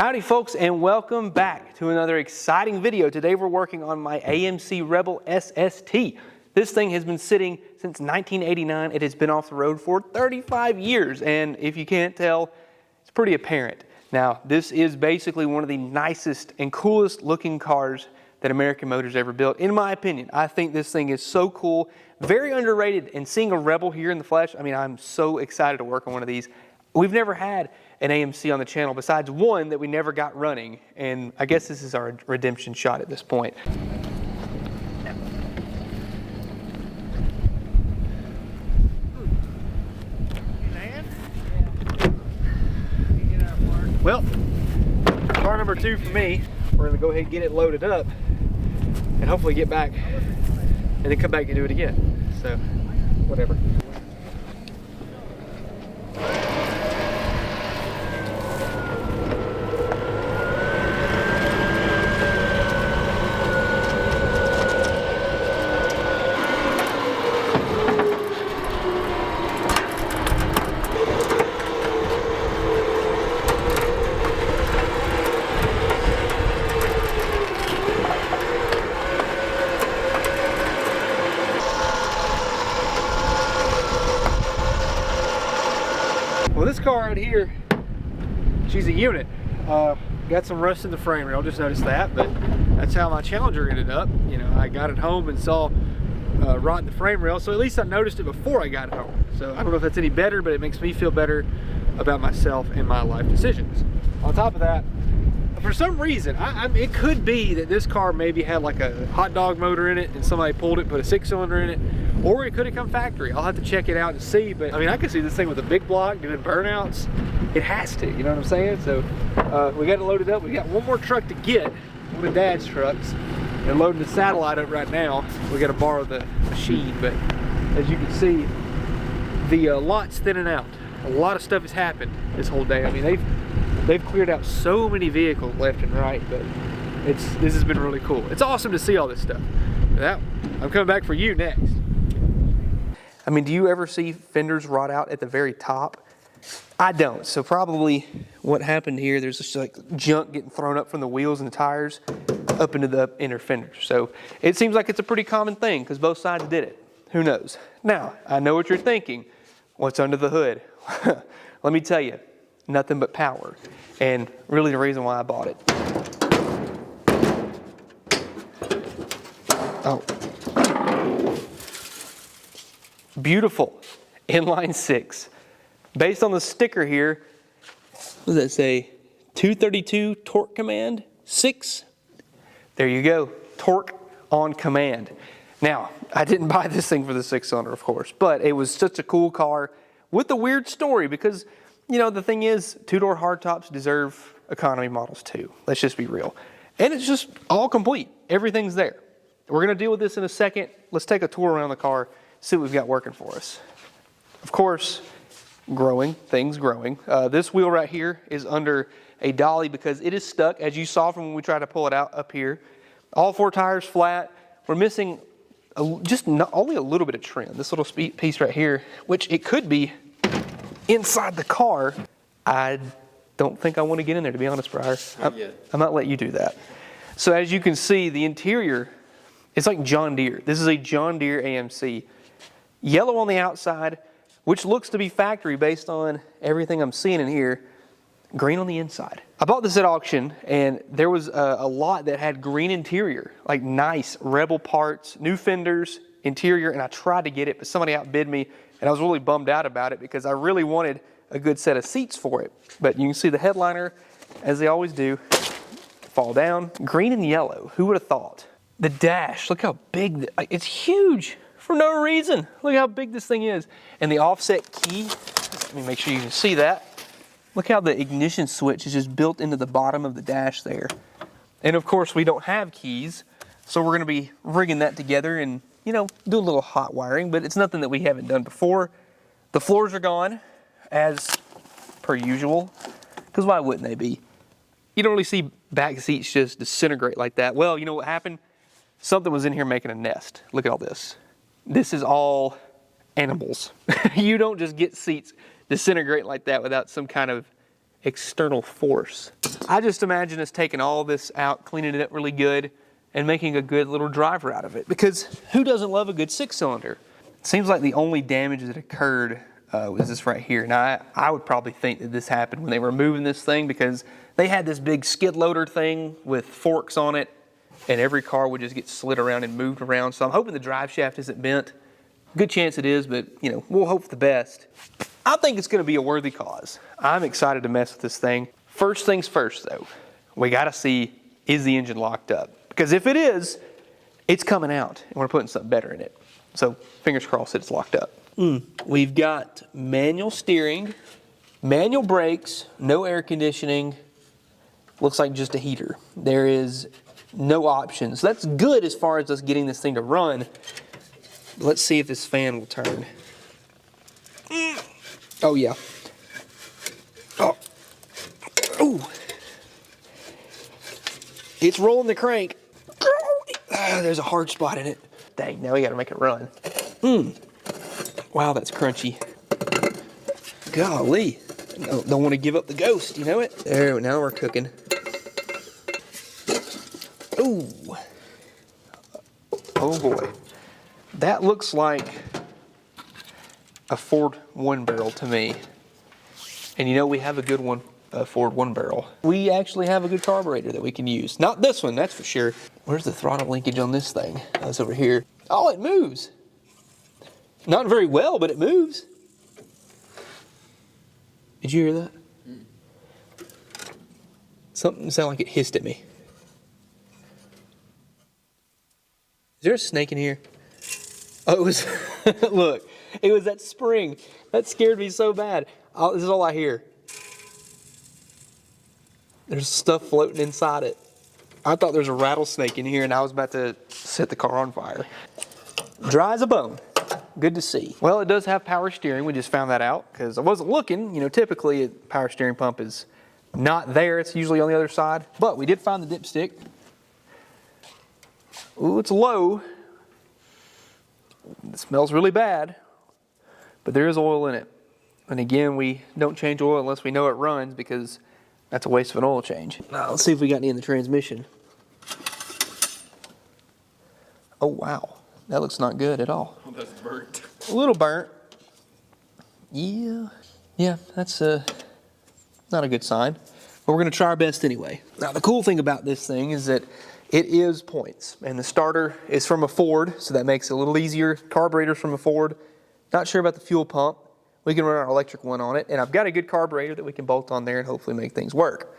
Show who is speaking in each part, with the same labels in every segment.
Speaker 1: Howdy folks, and welcome back to another exciting video. Today we're working on my AMC Rebel SST. This thing has been sitting since 1989. It has been off the road for 35 years, and if you can't tell, it's pretty apparent. Now, this is basically one of the nicest and coolest looking cars that American Motors ever built, in my opinion. I think this thing is so cool, very underrated, and seeing a Rebel here in the flesh, I mean, I'm so excited to work on one of these. We've never had an AMC on the channel besides one that we never got running, and I guess this is our redemption shot at this point. Well, car number 2 for me. We're gonna go ahead and get it loaded up and hopefully get back and then come back and do it again. So, whatever. Well, this car right here, she's a unit. Got some rust in the frame rail, just noticed that, but that's how my Challenger ended up. You know, I got it home and saw rot in the frame rail, so at least I noticed it before I got it home. So I don't know if that's any better, but it makes me feel better about myself and my life decisions. On top of that, for some reason, it could be that this car maybe had like a hot dog motor in it and somebody pulled it, put a 6-cylinder in it, or it could have come factory. I'll have to check it out and see, but I mean, I could see this thing with a big block doing burnouts. It has to, you know what I'm saying? So we got it loaded up. We got one more truck to get, one of Dad's trucks. They're loading the satellite up right now. We got to borrow the machine, but as you can see, the lot's thinning out. A lot of stuff has happened this whole day. I mean, they've cleared out so many vehicles left and right, but this has been really cool. It's awesome to see all this stuff. I'm coming back for you next. I mean, do you ever see fenders rot out at the very top? I don't. So probably what happened here, there's just like junk getting thrown up from the wheels and the tires up into the inner fenders. So it seems like it's a pretty common thing because both sides did it. Who knows? Now, I know what you're thinking. What's under the hood? Let me tell you, nothing but power. And really the reason why I bought it. Oh. Beautiful inline 6. Based on the sticker here, what does that say? 232 torque command 6. There you go, torque on command. Now, I didn't buy this thing for the 6-cylinder, of course, but it was such a cool car with a weird story because, you know, the thing is, 2-door hardtops deserve economy models too. Let's just be real. And it's just all complete. Everything's there. We're going to deal with this in a second. Let's take a tour around the car, see what we've got working for us. Of course, things growing. This wheel right here is under a dolly because it is stuck, as you saw from when we tried to pull it out up here. All 4 tires flat. We're missing only a little bit of trim. This little piece right here, which it could be inside the car. I don't think I want to get in there, to be honest, Briar. I might let you do that. So as you can see, the interior, it's like John Deere. This is a John Deere AMC. Yellow on the outside, which looks to be factory based on everything I'm seeing in here. Green on the inside. I bought this at auction, and there was a lot that had green interior, like nice Rebel parts, new fenders, interior, and I tried to get it, but somebody outbid me, and I was really bummed out about it because I really wanted a good set of seats for it. But you can see the headliner, as they always do, fall down. Green and yellow, who would have thought? The dash, look how big, it's huge for no reason. Look how big this thing is. And the offset key, let me make sure you can see that. Look how the ignition switch is just built into the bottom of the dash there. And of course we don't have keys, so we're gonna be rigging that together and, you know, do a little hot wiring, but it's nothing that we haven't done before. The floors are gone, as per usual, because why wouldn't they be? You don't really see back seats just disintegrate like that. Well, you know what happened? Something was in here making a nest. Look at all this. This is all animals. You don't just get seats disintegrate like that without some kind of external force. I just imagine us taking all this out, cleaning it up really good, and making a good little driver out of it. Because who doesn't love a good 6-cylinder? It seems like the only damage that occurred was this right here. Now, I would probably think that this happened when they were moving this thing, because they had this big skid loader thing with forks on it, and every car would just get slid around and moved around. So I'm hoping the drive shaft isn't bent. Good chance it is, but you know, we'll hope for the best. I think it's going to be a worthy cause. I'm excited to mess with this thing. First things first, though, we got to see, is the engine locked up? Because if it is, it's coming out, and we're putting something better in it. So fingers crossed that it's locked up. We've got manual steering, manual brakes, no air conditioning. Looks like just a heater. There is no options. So that's good as far as us getting this thing to run. Let's see if this fan will turn. Oh yeah. Oh. Ooh. It's rolling the crank. There's a hard spot in it. Dang, now we gotta make it run. Wow, that's crunchy. Golly. Don't want to give up the ghost, you know it? There, now we're cooking. Ooh. Oh boy. That looks like a Ford 1-barrel to me. And you know, we have a good one, a Ford 1-barrel. We actually have a good carburetor that we can use. Not this one, that's for sure. Where's the throttle linkage on this thing? Oh, it's over here. Oh, it moves. Not very well, but it moves. Did you hear that? Something sounded like it hissed at me. Is there a snake in here? Oh, it was, look, it was that spring. That scared me so bad. This is all I hear. There's stuff floating inside it. I thought there was a rattlesnake in here, and I was about to set the car on fire. Dry as a bone. Good to see. Well, it does have power steering. We just found that out because I wasn't looking. You know, typically a power steering pump is not there. It's usually on the other side. But we did find the dipstick. Ooh, it's low. It smells really bad, but there is oil in it. And again, we don't change oil unless we know it runs, because that's a waste of an oil change. Now, let's see if we got any in the transmission. Oh, wow. That looks not good at all.
Speaker 2: Oh, that's burnt.
Speaker 1: A little burnt. Yeah. Yeah, that's not a good sign. But we're going to try our best anyway. Now, the cool thing about this thing is that it is points. And the starter is from a Ford, so that makes it a little easier. Carburetor's from a Ford. Not sure about the fuel pump. We can run our electric one on it. And I've got a good carburetor that we can bolt on there and hopefully make things work.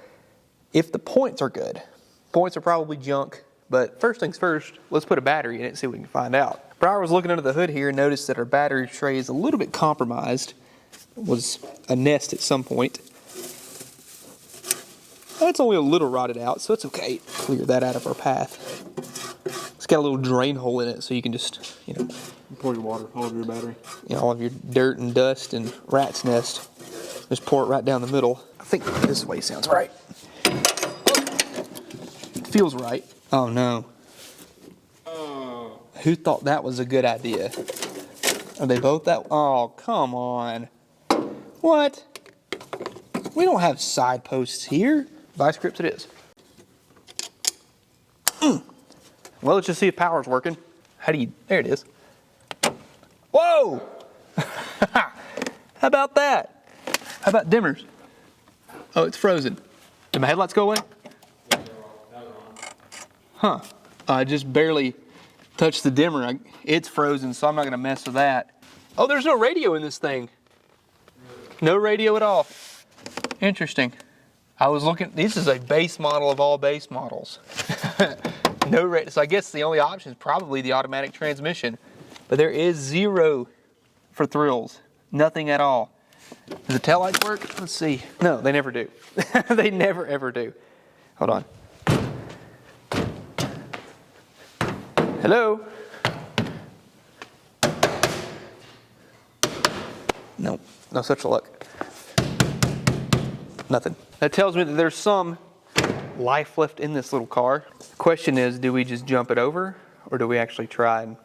Speaker 1: If the points are good, points are probably junk. But first things first, let's put a battery in it and see what we can find out. Briar was looking under the hood here and noticed that our battery tray is a little bit compromised. It was a nest at some point. It's only a little rotted out, so it's okay. Clear that out of our path. It's got a little drain hole in it, so you can just, you know,
Speaker 2: pour your water all over your battery.
Speaker 1: You know, all of your dirt and dust and rat's nest. Just pour it right down the middle. I think this way sounds right. It feels right. Oh no.
Speaker 2: Oh.
Speaker 1: Who thought that was a good idea? Are they both that? Oh, come on. What? We don't have side posts here. Vice grips it is. Well, let's just see if power's working. How do you, there it is. Whoa! How about that? How about dimmers? Oh, it's frozen. Did my headlights go away? Huh. I just barely touched the dimmer. It's frozen, so I'm not going to mess with that. Oh, there's no radio in this thing. No radio at all. Interesting. I was looking, this is a base model of all base models. No radio, so I guess the only option is probably the automatic transmission. But there is zero for thrills. Nothing at all. Does the taillights work? Let's see. No, they never do. They never ever do. Hold on. Hello? No, no such luck. Nothing. That tells me that there's some life left in this little car. The question is, do we just jump it over, or do we actually try and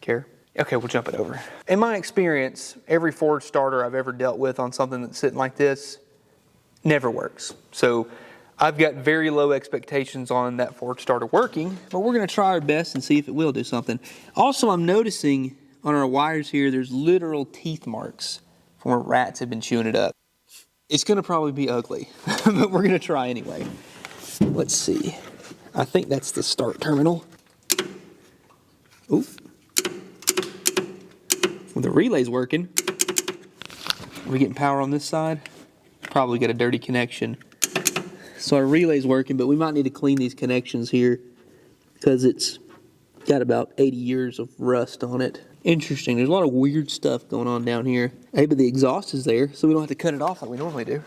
Speaker 1: care? Okay, we'll jump it over. In my experience, every Ford starter I've ever dealt with on something that's sitting like this never works. So I've got very low expectations on that fork starter working, but we're going to try our best and see if it will do something. Also, I'm noticing on our wires here, there's literal teeth marks from where rats have been chewing it up. It's going to probably be ugly, but we're going to try anyway. Let's see. I think that's the start terminal. Oop. Well, the relay's working. Are we getting power on this side? Probably got a dirty connection. So our relay's working, but we might need to clean these connections here because it's got about 80 years of rust on it. Interesting. There's a lot of weird stuff going on down here. Maybe the exhaust is there, so we don't have to cut it off like we normally do.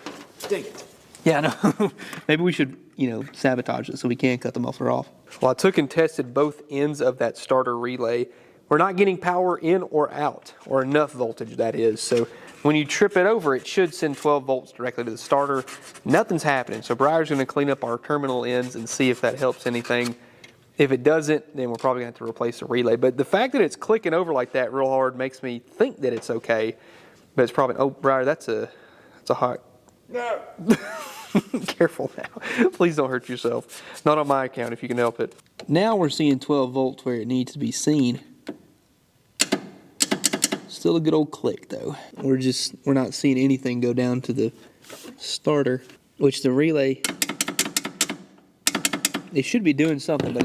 Speaker 2: Dang it.
Speaker 1: Yeah, I know. Maybe we should, sabotage it so we can cut the muffler off. Well, I took and tested both ends of that starter relay. We're not getting power in or out, or enough voltage, that is. So when you trip it over, it should send 12 volts directly to the starter. Nothing's happening. So Briar's going to clean up our terminal ends and see if that helps anything. If it doesn't, then we're probably going to have to replace the relay. But the fact that it's clicking over like that real hard makes me think that it's okay. But it's probably, oh, Briar, that's a hot.
Speaker 2: No.
Speaker 1: Careful now. Please don't hurt yourself. Not on my account if you can help it. Now we're seeing 12 volts where it needs to be seen. Still a good old click though. We're not seeing anything go down to the starter, which the relay, it should be doing something, but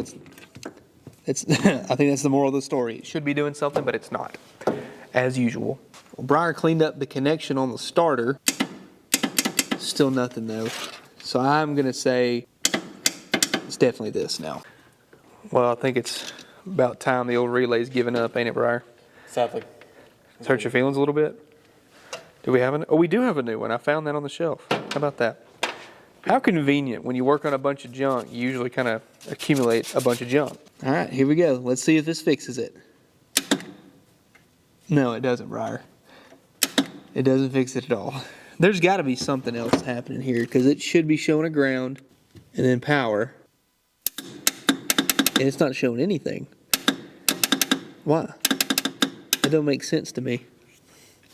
Speaker 1: it's I think that's the moral of the story. It should be doing something, but it's not, as usual. Well, Briar cleaned up the connection on the starter. Still nothing though. So I'm gonna say it's definitely this now. Well, I think it's about time the old relay's giving up, ain't it, Briar?
Speaker 2: Sadly.
Speaker 1: Does it hurt your feelings a little bit? Do we have an? Oh, we do have a new one. I found that on the shelf. How about that? How convenient. When you work on a bunch of junk, you usually kind of accumulate a bunch of junk. All right, here we go. Let's see if this fixes it. No, it doesn't, Briar. It doesn't fix it at all. There's got to be something else happening here because it should be showing a ground and then power. And it's not showing anything. Why? That don't make sense to me.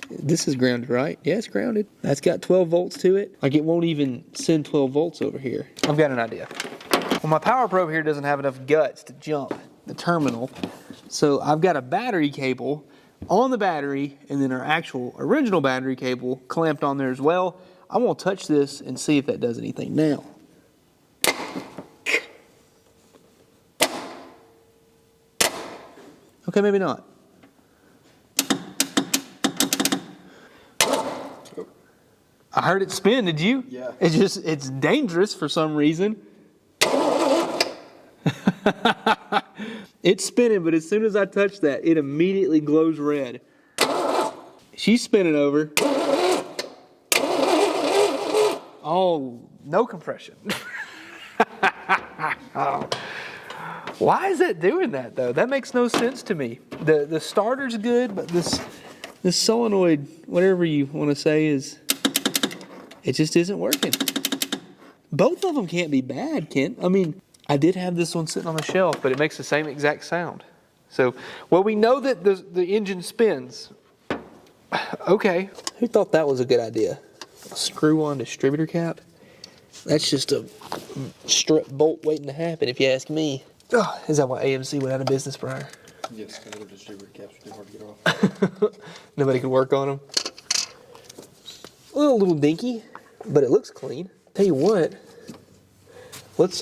Speaker 1: This is grounded, right? Yeah, it's grounded. That's got 12 volts to it. Like it won't even send 12 volts over here. I've got an idea. Well, my power probe here doesn't have enough guts to jump the terminal. So I've got a battery cable on the battery and then our actual original battery cable clamped on there as well. I'm gonna touch this and see if that does anything now. Okay, maybe not. I heard it spin, did you?
Speaker 2: Yeah.
Speaker 1: It's dangerous for some reason. It's spinning, but as soon as I touch that, it immediately glows red. She's spinning over. Oh, no compression. Oh. Why is that doing that, though? That makes no sense to me. The starter's good, but this solenoid, whatever you want to say, it just isn't working. Both of them can't be bad, Kent. I mean, I did have this one sitting on the shelf, but it makes the same exact sound. So, well, we know that the engine spins. Okay. Who thought that was a good idea? A screw-on distributor cap? That's just a strut bolt waiting to happen, if you ask me. Oh, is that why AMC went out of business, Briar?
Speaker 2: Yes, because their distributor caps are too hard to get off.
Speaker 1: Nobody could work on them. A little dinky, but it looks clean. Tell you what, let's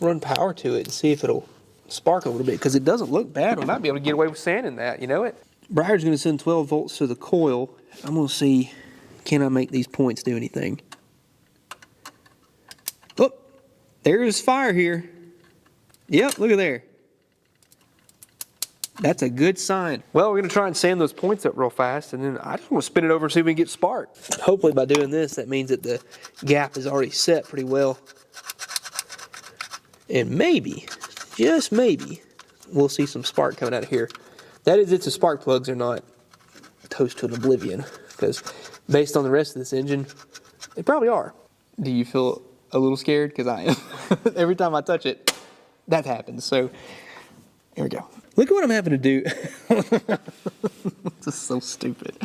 Speaker 1: run power to it and see if it'll spark a little bit, because it doesn't look bad. We might be able to get away with sanding that, you know it? Briar's going to send 12 volts to the coil. I'm going to see, can I make these points do anything? Oh, there's fire here. Yep, look at there. That's a good sign. Well, we're going to try and sand those points up real fast, and then I just want to spin it over and see if we can get spark. Hopefully by doing this, that means that the gap is already set pretty well. And maybe, just maybe, we'll see some spark coming out of here. That is, if the spark plugs are not toast to an oblivion, because based on the rest of this engine, they probably are. Do you feel a little scared? Because I am. Every time I touch it, that happens. So, here we go. Look at what I'm having to do. This is so stupid.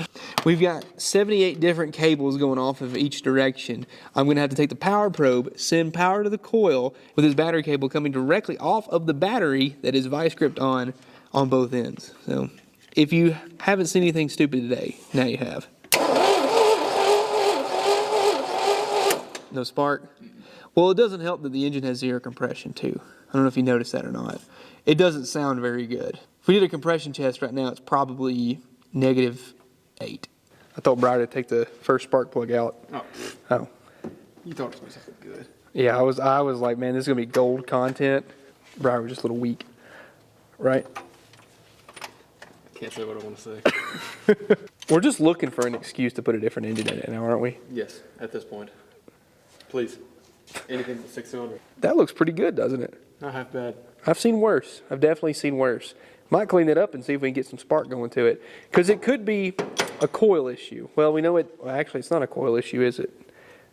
Speaker 1: We've got 78 different cables going off of each direction. I'm going to have to take the power probe, send power to the coil with this battery cable coming directly off of the battery that is vice gripped on both ends. So if you haven't seen anything stupid today, now you have. No spark? Well, it doesn't help that the engine has zero compression too. I don't know if you noticed that or not. It doesn't sound very good. If we did a compression test right now, it's probably -8. I told Briar to take the first spark plug out. Oh.
Speaker 2: You thought it was something good.
Speaker 1: Yeah, I was like, man, this is gonna be gold content. Briar was just a little weak, right?
Speaker 2: Can't say what I want to say.
Speaker 1: We're just looking for an excuse to put a different engine in it now, aren't we?
Speaker 2: Yes, at this point. Please. Anything but 6-cylinder.
Speaker 1: That looks pretty good, doesn't it?
Speaker 2: Not half bad.
Speaker 1: I've seen worse. I've definitely seen worse. Might clean it up and see if we can get some spark going to it. Because it could be a coil issue. Well, we know it. Well, actually, it's not a coil issue, is it?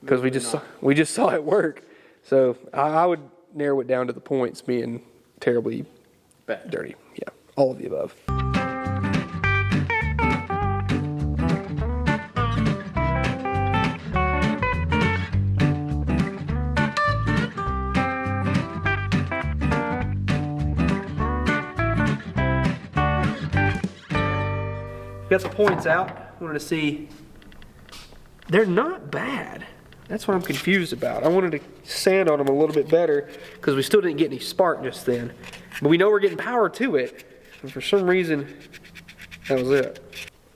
Speaker 1: Because we just saw it work. So I would narrow it down to the points being terribly
Speaker 2: Bad.
Speaker 1: dirty. Yeah, all of the above. Got the points out. Wanted to see. They're not bad. That's what I'm confused about. I wanted to sand on them a little bit better because we still didn't get any spark just then. But we know we're getting power to it. And for some reason, that was it.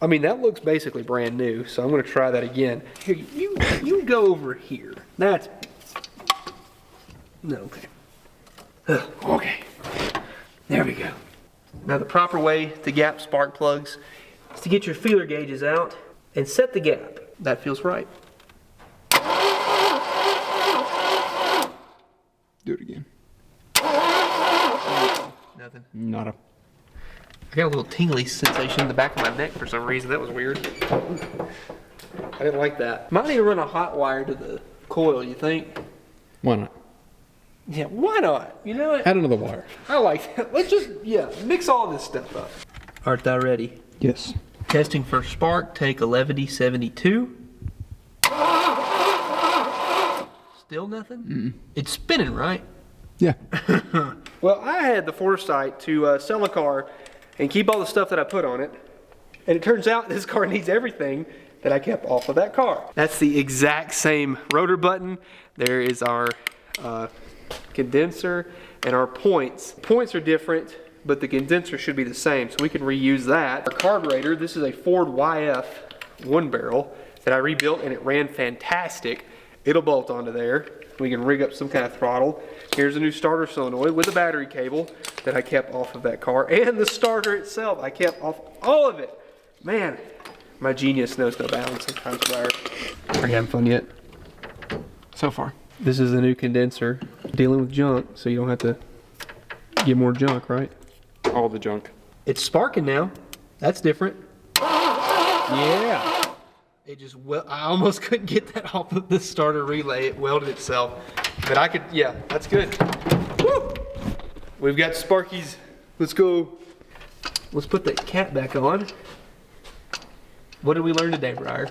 Speaker 1: I mean, that looks basically brand new. So I'm going to try that again. Here, you go over here. That's. No, okay. Okay. There we go. Now the proper way to gap spark plugs is to get your feeler gauges out and set the gap. That feels right.
Speaker 2: Do it again.
Speaker 1: Nothing.
Speaker 2: Nada.
Speaker 1: I got a little tingly sensation in the back of my neck for some reason. That was weird. I didn't like that. Might need to run a hot wire to the coil, you think?
Speaker 2: Why not?
Speaker 1: Yeah, why not? You know what?
Speaker 2: Add another wire.
Speaker 1: I like that. Let's just, mix all this stuff up. Art thou ready?
Speaker 2: Yes.
Speaker 1: Testing for spark, take 11D72. Still nothing?
Speaker 2: Mm-mm.
Speaker 1: It's spinning, right?
Speaker 2: Yeah.
Speaker 1: Well, I had the foresight to sell a car and keep all the stuff that I put on it. And it turns out this car needs everything that I kept off of that car. That's the exact same rotor button. There is our condenser and our points. Points are different, but the condenser should be the same, so we can reuse that. Our carburetor, this is a Ford YF 1-barrel that I rebuilt and it ran fantastic. It'll bolt onto there. We can rig up some kind of throttle. Here's a new starter solenoid with a battery cable that I kept off of that car. And the starter itself, I kept off all of it. Man, my genius knows no bounds sometimes, Briar. Are you having fun yet?
Speaker 2: So far.
Speaker 1: This is the new condenser. Dealing with junk, so you don't have to get more junk, right?
Speaker 2: All the junk.
Speaker 1: It's sparking now. That's different. Yeah. It just, I almost couldn't get that off of the starter relay. It welded itself. But I could, yeah, that's good. Woo! We've got Sparkies. Let's go. Let's put the cap back on. What did we learn today, Briar?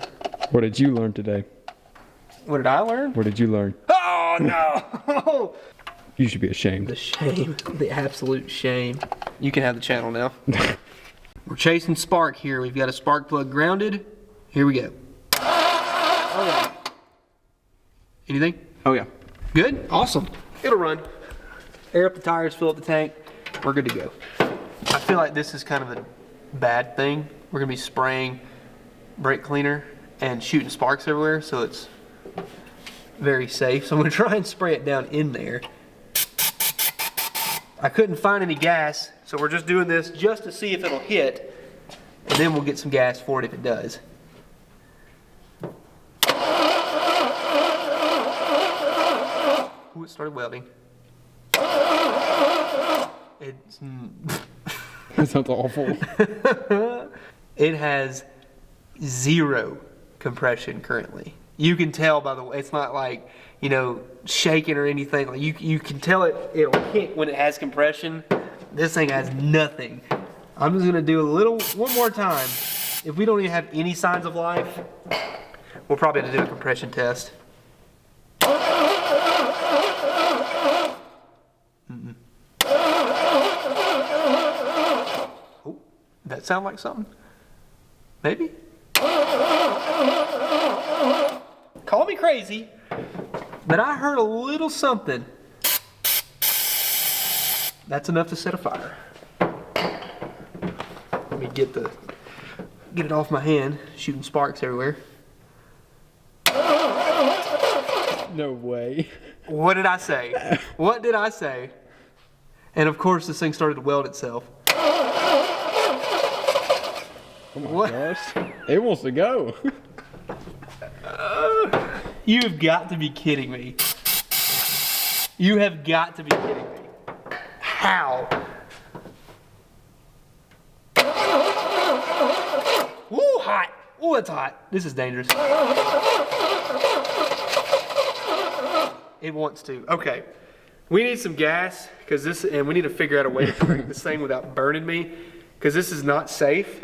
Speaker 2: What did you learn today?
Speaker 1: What did I learn?
Speaker 2: What did you learn?
Speaker 1: Oh, no!
Speaker 2: You should be ashamed.
Speaker 1: The shame. The absolute shame. You can have the channel now. We're chasing spark here. We've got a spark plug grounded. Here we go. All right. Anything?
Speaker 2: Oh, yeah.
Speaker 1: Good? Awesome. It'll run. Air up the tires, fill up the tank. We're good to go. I feel like this is kind of a bad thing. We're going to be spraying brake cleaner and shooting sparks everywhere, so it's very safe. So I'm going to try and spray it down in there. I couldn't find any gas, so we're just doing this just to see if it'll hit, and then we'll get some gas for it if it does. Ooh, it started welding. It's
Speaker 2: That sounds awful.
Speaker 1: It has 0 compression currently. You can tell by the way, it's not like, you know, shaking or anything. Like you can tell it'll kick when it has compression. This thing has nothing. I'm just gonna do one more time. If we don't even have any signs of life, we'll probably have to do a compression test. Oh, that sound like something? Maybe? Call me crazy, but I heard a little something. That's enough to set a fire. Let me get it off my hand, shooting sparks everywhere.
Speaker 2: No way.
Speaker 1: What did I say? What did I say? And of course this thing started to weld itself.
Speaker 2: Oh my gosh. It wants to go.
Speaker 1: You've got to be kidding me. You have got to be kidding me. How? Ooh, hot. Ooh, it's hot. This is dangerous. It wants to. Okay. We need some gas and we need to figure out a way to break this thing without burning me, because this is not safe.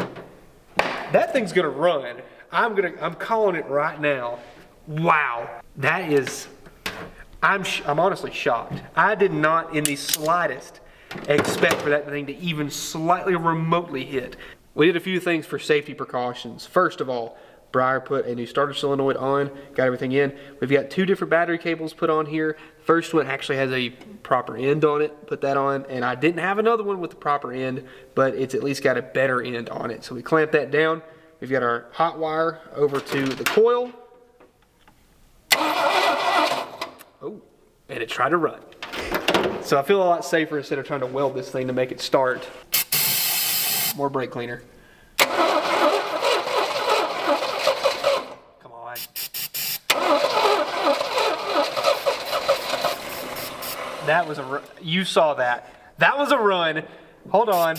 Speaker 1: That thing's gonna run. I'm calling it right now. Wow. That is, I'm honestly shocked. I did not in the slightest expect for that thing to even slightly remotely hit. We did a few things for safety precautions. First of all, Briar put a new starter solenoid on, got everything in. We've got 2 different battery cables put on here. First one actually has a proper end on it, put that on, and I didn't have another one with the proper end, but it's at least got a better end on it. So we clamped that down. We've got our hot wire over to the coil. Oh, and it tried to run. So I feel a lot safer instead of trying to weld this thing to make it start. More brake cleaner. Come on. That was you saw that. That was a run. Hold on.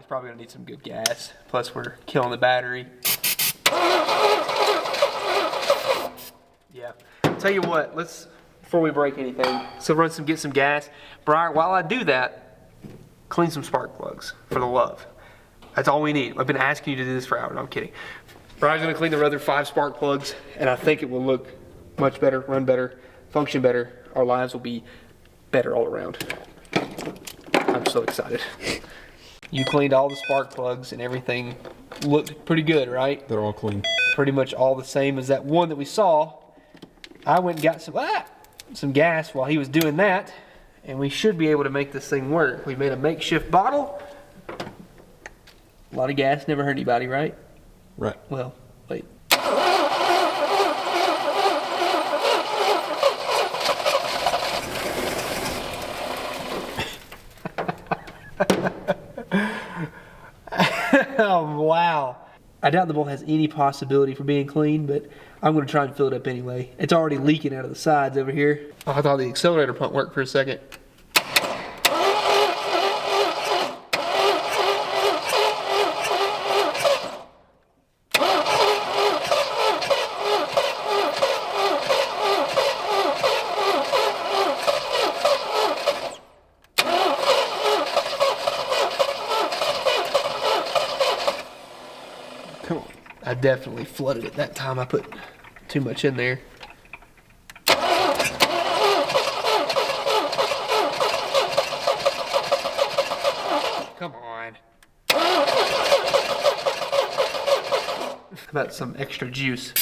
Speaker 1: Probably gonna need some good gas. Plus we're killing the battery. Yeah. Tell you what, before we break anything, get some gas. Briar, while I do that, clean some spark plugs for the love. That's all we need. I've been asking you to do this for hours. No, I'm kidding. Briar's gonna clean the other 5 spark plugs, and I think it will look much better, run better, function better. Our lives will be better all around. I'm so excited. You cleaned all the spark plugs and everything looked pretty good, right?
Speaker 2: They're all clean.
Speaker 1: Pretty much all the same as that one that we saw. I went and got some gas while he was doing that, and we should be able to make this thing work. We made a makeshift bottle. A lot of gas never hurt anybody, right?
Speaker 2: Right.
Speaker 1: Well, wait. Oh, wow. I doubt the bowl has any possibility for being clean, but I'm going to try and fill it up anyway. It's already leaking out of the sides over here. Oh, I thought the accelerator pump worked for a second.
Speaker 2: Come on.
Speaker 1: I definitely flooded it that time. I put too much in there. Come on. How about some extra juice?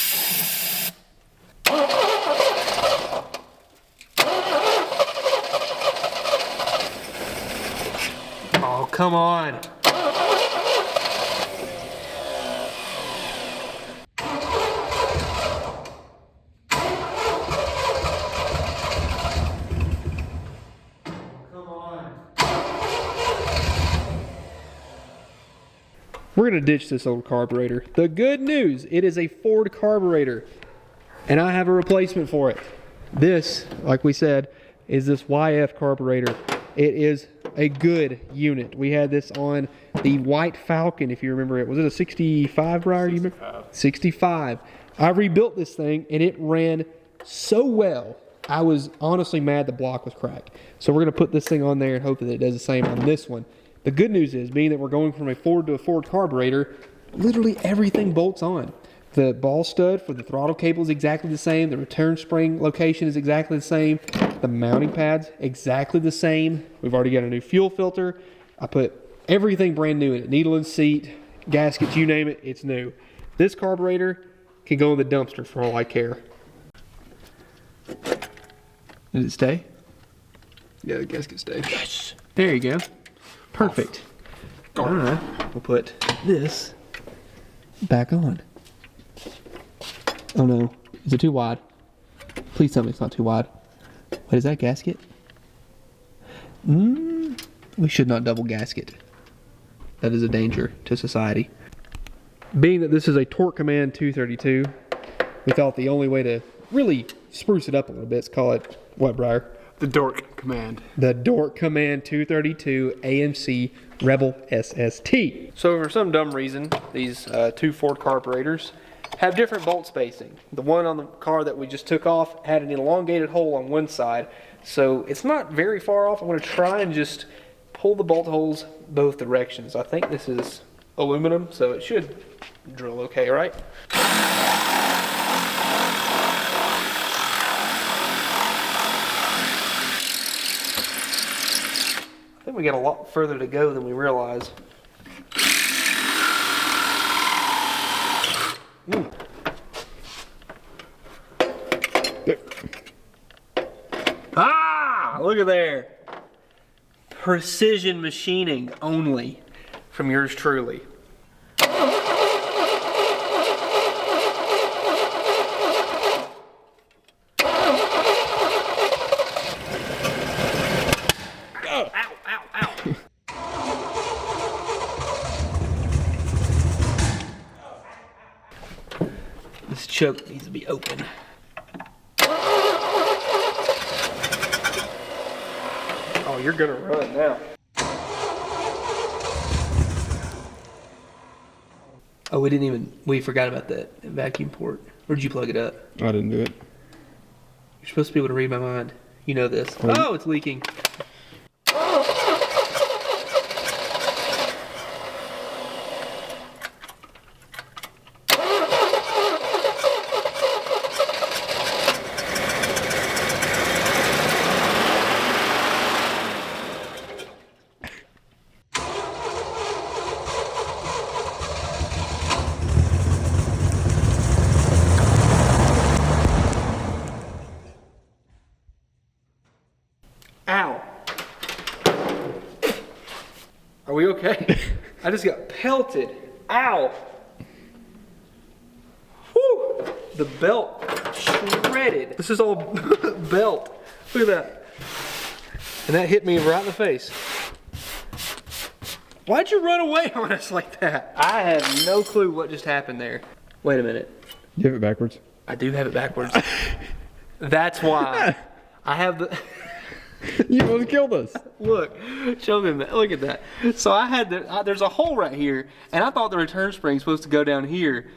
Speaker 1: Oh, come on. We're going to ditch this old carburetor. The good news, it is a Ford carburetor, and I have a replacement for it. This, like we said, is this YF carburetor. It is a good unit. We had this on the White Falcon, if you remember it. Was it a 65, Briar? 65. 65. I rebuilt this thing, and it ran so well. I was honestly mad the block was cracked. So we're going to put this thing on there and hope that it does the same on this one. The good news is, being that we're going from a Ford to a Ford carburetor, literally everything bolts on. The ball stud for the throttle cable is exactly the same. The return spring location is exactly the same. The mounting pads, exactly the same. We've already got a new fuel filter. I put everything brand new in it. Needle and seat, gaskets, you name it, it's new. This carburetor can go in the dumpster for all I care. Did it stay?
Speaker 2: Yeah, the gasket stayed.
Speaker 1: Yes. There you go. Perfect. All right. We'll put this back on. Oh no. Is it too wide? Please tell me it's not too wide. What is that, gasket? We should not double gasket. That is a danger to society. Being that this is a Torque Command 232, we thought the only way to really spruce it up a little bit is call it, what, Briar?
Speaker 2: The Dork Command.
Speaker 1: The Torque Command 232 AMC Rebel SST. So for some dumb reason, these two Ford carburetors have different bolt spacing. The one on the car that we just took off had an elongated hole on one side, so it's not very far off. I'm going to try and just pull the bolt holes both directions. I think this is aluminum, so it should drill okay, right? I think we got a lot further to go than we realize. Ah, look at there. Precision machining only from yours truly. This choke needs to be open. Oh, you're gonna run now. Oh, we forgot about that vacuum port. Where'd you plug it up?
Speaker 2: I didn't do it.
Speaker 1: You're supposed to be able to read my mind. You know this. Oh, it's leaking. Ow. Are we okay? I just got pelted. Ow. Whew. The belt shredded. This is all belt. Look at that. And that hit me right in the face. Why'd you run away on us like that? I have no clue what just happened there. Wait a minute.
Speaker 2: You have it backwards?
Speaker 1: I do have it backwards. That's why. I have the...
Speaker 2: You almost killed us.
Speaker 1: Look, show them that. Look at that. So I had there's a hole right here, and I thought the return spring's supposed to go down here.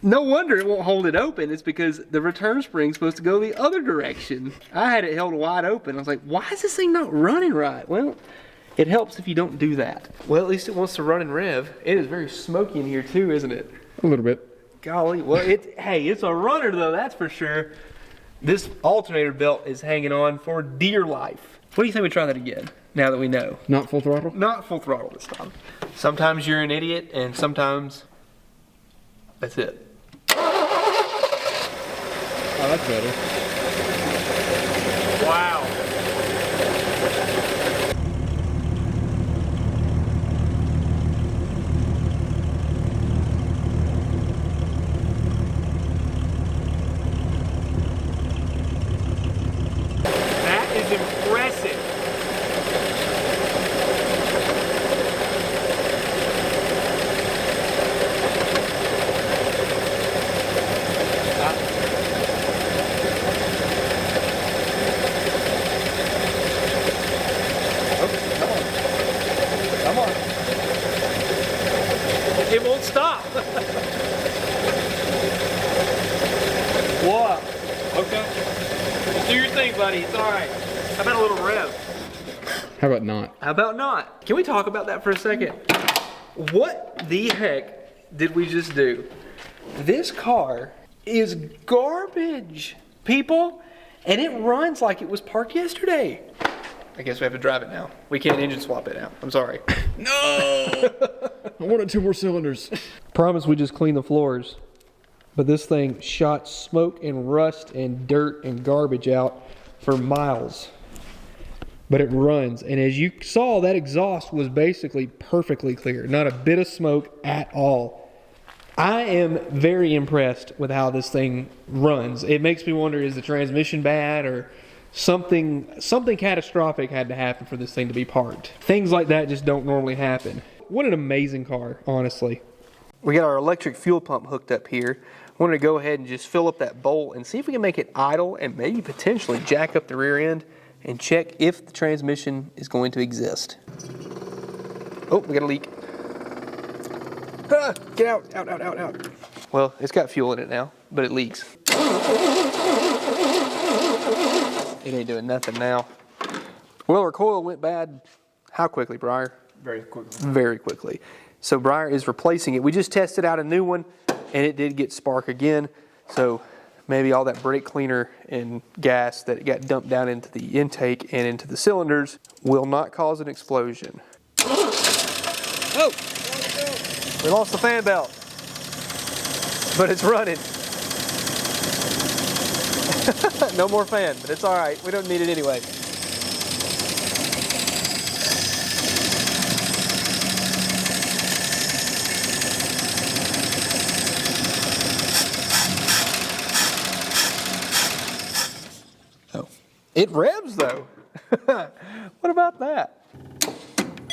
Speaker 1: No wonder it won't hold it open. It's because the return spring's supposed to go the other direction. I had it held wide open. I was like, why is this thing not running right? Well, it helps if you don't do that. Well, at least it wants to run and rev. It is very smoky in here too, isn't it?
Speaker 2: A little bit.
Speaker 1: Golly, well, hey, it's a runner though, that's for sure. This alternator belt is hanging on for dear life. What do you think we try that again, now that we know?
Speaker 2: Not full throttle?
Speaker 1: Not full throttle this time. Sometimes you're an idiot, and sometimes that's it.
Speaker 2: Oh, that's better.
Speaker 1: Wow. Impressive. It won't stop. What? Okay. Just do your thing, buddy. It's all right. How about a little rev?
Speaker 2: How about not?
Speaker 1: How about not? Can we talk about that for a second? What the heck did we just do? This car is garbage, people, and it runs like it was parked yesterday. I guess we have to drive it now. We can't engine swap it now. I'm sorry.
Speaker 2: No! I wanted 2 more cylinders.
Speaker 1: Promise we just cleaned the floors. But this thing shot smoke and rust and dirt and garbage out for miles. But it runs, and as you saw, that exhaust was basically perfectly clear. Not a bit of smoke at all. I am very impressed with how this thing runs. It makes me wonder, is the transmission bad, or something catastrophic had to happen for this thing to be parked. Things like that just don't normally happen. What an amazing car, honestly. We got our electric fuel pump hooked up here. I wanted to go ahead and just fill up that bowl and see if we can make it idle and maybe potentially jack up the rear end and check if the transmission is going to exist. Oh, we got a leak. Ah, get out, out. Well, it's got fuel in it now, but it leaks. It ain't doing nothing now. Well, our coil went bad. How quickly, Briar?
Speaker 2: Very quickly.
Speaker 1: Very quickly. So Briar is replacing it. We just tested out a new one, and it did get spark again. So maybe all that brake cleaner and gas that got dumped down into the intake and into the cylinders will not cause an explosion. Oh! We lost the fan belt. But it's running. No more fan, but it's all right. We don't need it anyway. Oh, it revs though. What about that?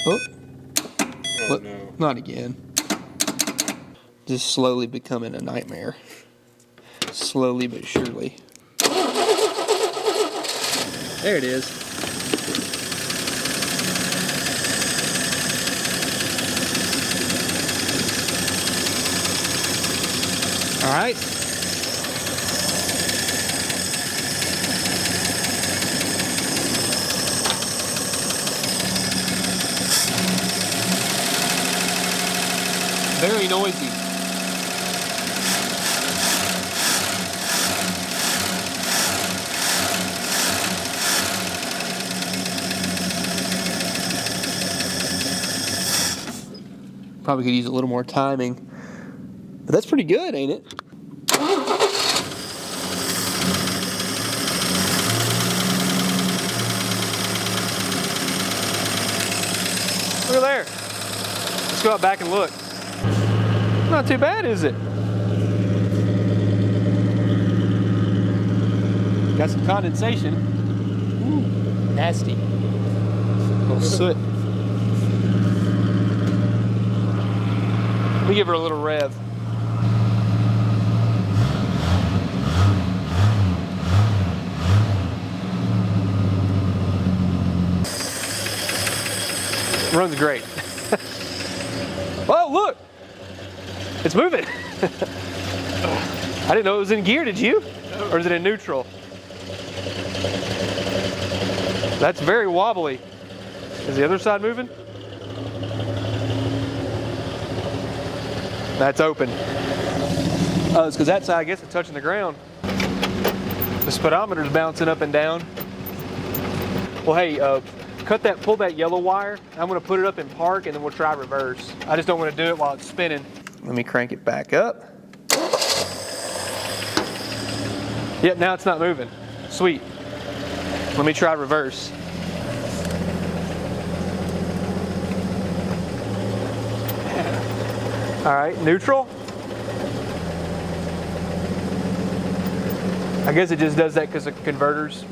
Speaker 1: Oh, what?
Speaker 2: No.
Speaker 1: Not again. Just slowly becoming a nightmare. Slowly but surely. There it is. All right. Very noisy. Probably could use a little more timing, but that's pretty good, ain't it? Look at there. Let's go out back and look. Not too bad, is it? Got some condensation. Ooh, nasty. A little soot. Let me give her a little rev. Runs great. Oh, look! It's moving. I didn't know it was in gear, did you? Or is it in neutral? That's very wobbly. Is the other side moving? That's open. Oh, it's because that side, I guess, is touching the ground. The speedometer's bouncing up and down. Well, hey, pull that yellow wire. I'm going to put it up in park, and then we'll try reverse. I just don't want to do it while it's spinning. Let me crank it back up. Yep, now it's not moving. Sweet. Let me try reverse. All right, neutral. I guess it just does that because the converter's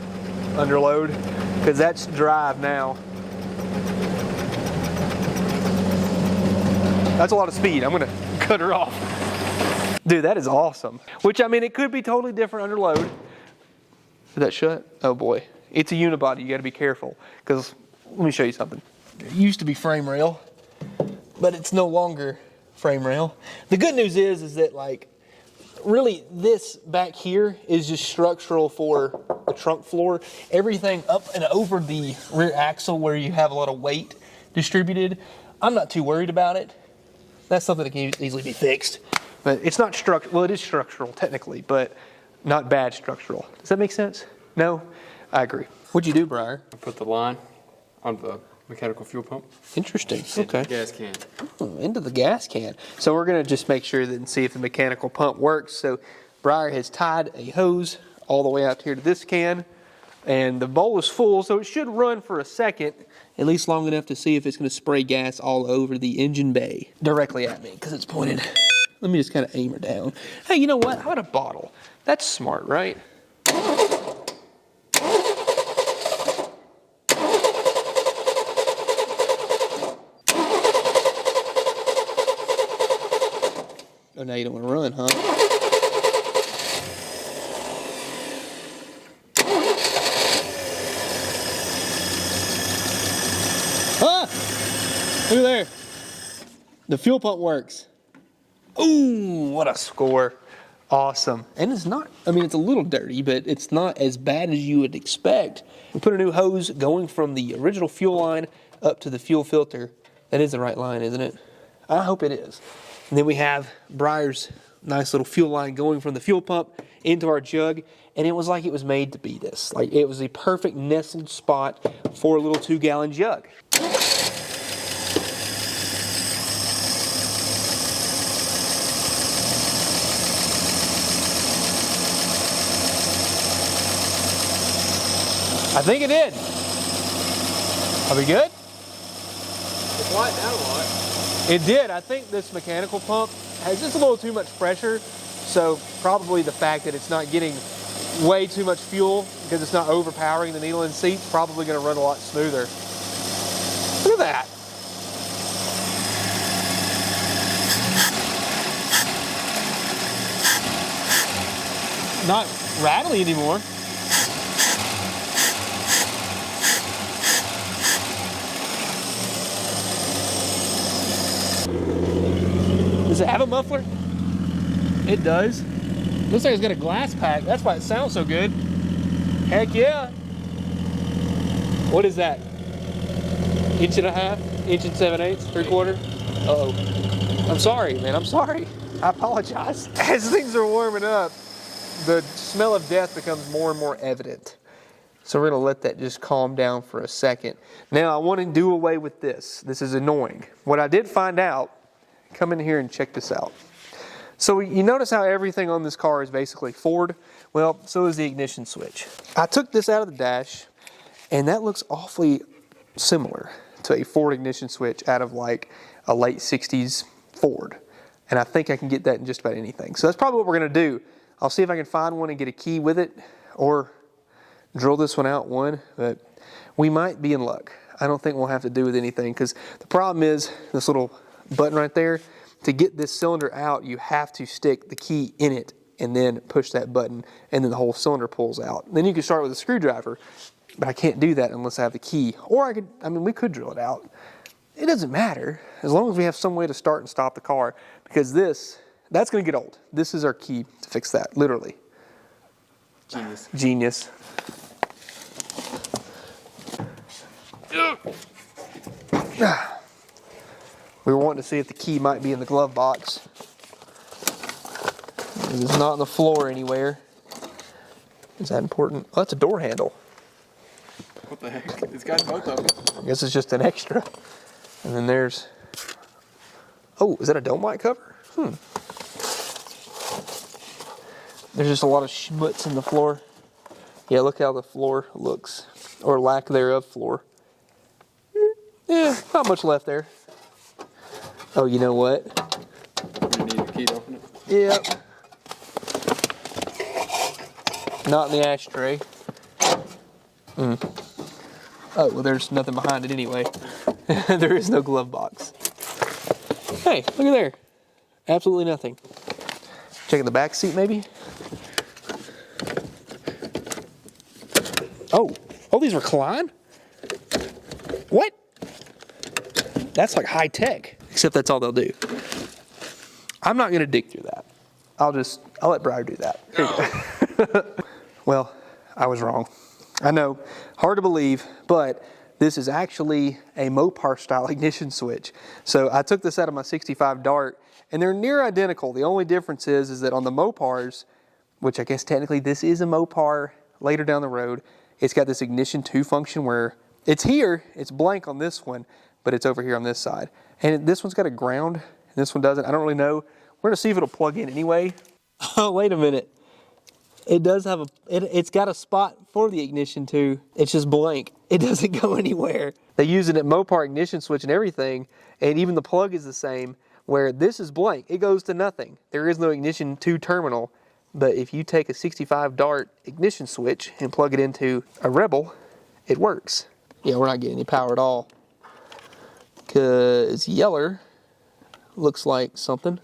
Speaker 1: under load, because that's drive now. That's a lot of speed. I'm gonna cut her off. Dude, that is awesome. Which, I mean, it could be totally different under load. Did that shut? Oh boy. It's a unibody, you gotta be careful. Because, let me show you something. It used to be frame rail, but it's no longer frame rail. The good news is that like, really this back here is just structural for the trunk floor. Everything up and over the rear axle where you have a lot of weight distributed, I'm not too worried about it. That's something that can easily be fixed. But it's not structural. Well, it is structural technically, but not bad structural. Does that make sense? No? I agree. What'd you do, Briar?
Speaker 2: I put the line on the mechanical fuel pump.
Speaker 1: Interesting. Okay.
Speaker 2: Gas can.
Speaker 1: Into the gas can. So we're going to just make sure that and see if the mechanical pump works. So Briar has tied a hose all the way out here to this can, and the bowl is full, so it should run for a second, at least long enough to see if it's going to spray gas all over the engine bay directly at me because it's pointed. Let me just kind of aim her down. Hey, you know what? How about a bottle? That's smart, right? Oh, now you don't want to run, huh? Ah! Look there. The fuel pump works. Ooh, what a score. Awesome. And it's not, I mean, it's a little dirty, but it's not as bad as you would expect. We put a new hose going from the original fuel line up to the fuel filter. That is the right line, isn't it? I hope it is. And then we have Briar's nice little fuel line going from the fuel pump into our jug. And it was like it was made to be this. Like it was a perfect nestled spot for a little 2-gallon jug. I think it did. Are we good?
Speaker 2: It widened out a lot.
Speaker 1: It did. I think this mechanical pump has just a little too much pressure. So probably the fact that it's not getting way too much fuel because it's not overpowering the needle and seat's probably going to run a lot smoother. Look at that. Not rattly anymore. Does it have a muffler? It does. Looks like it's got a glass pack. That's why it sounds so good. Heck yeah. What is that? 1.5 inches? 1 7/8? 3/4? Uh-oh. I'm sorry, man. I'm sorry. I apologize. As things are warming up, the smell of death becomes more and more evident. So we're going to let that just calm down for a second. Now, I want to do away with this. This is annoying. What I did find out, come in here and check this out. So you notice how everything on this car is basically Ford? Well, so is the ignition switch. I took this out of the dash, and that looks awfully similar to a Ford ignition switch out of like a late 60s Ford. And I think I can get that in just about anything. So that's probably what we're going to do. I'll see if I can find one and get a key with it, or drill this one out one, but we might be in luck. I don't think we'll have to do with anything, because the problem is this little button right there. To get this cylinder out, you have to stick the key in it and then push that button, and then the whole cylinder pulls out. Then you can start with a screwdriver, but I can't do that unless I have the key. Or we could drill it out. It doesn't matter, as long as we have some way to start and stop the car, because that's going to get old. This is our key to fix that, literally.
Speaker 2: Genius.
Speaker 1: Genius. We were wanting to see if the key might be in the glove box. It's not on the floor anywhere. Is that important? Oh, that's a door handle.
Speaker 2: What the heck? It's got both of them.
Speaker 1: I guess it's just an extra. And then there's... Oh, is that a dome light cover? There's just a lot of schmutz in the floor. Yeah, look how the floor looks. Or lack thereof floor. Yeah, not much left there. Oh, you know what?
Speaker 2: You need a key to open it?
Speaker 1: Yep. Not in the ashtray. Oh, well, there's nothing behind it anyway. There is no glove box. Hey, look at there. Absolutely nothing. Checking the back seat, maybe? Oh, these recline? What? That's like high tech. Except that's all they'll do. I'm not gonna dig through that. I'll let Briar do that. Here you go. Well, I was wrong. I know, hard to believe, but this is actually a Mopar style ignition switch. So I took this out of my 65 Dart, and they're near identical. The only difference is that on the Mopars, which I guess technically this is a Mopar later down the road, it's got this ignition 2 function where it's here, it's blank on this one, but it's over here on this side. And this one's got a ground, and this one doesn't. I don't really know. We're gonna see if it'll plug in anyway. Oh, wait a minute. It does have it's got a spot for the ignition too. It's just blank. It doesn't go anywhere. They use it at Mopar ignition switch and everything, and even the plug is the same, where this is blank. It goes to nothing. There is no ignition 2 terminal, but if you take a 65 Dart ignition switch and plug it into a Rebel, it works. Yeah, we're not getting any power at all, because Yeller looks like something.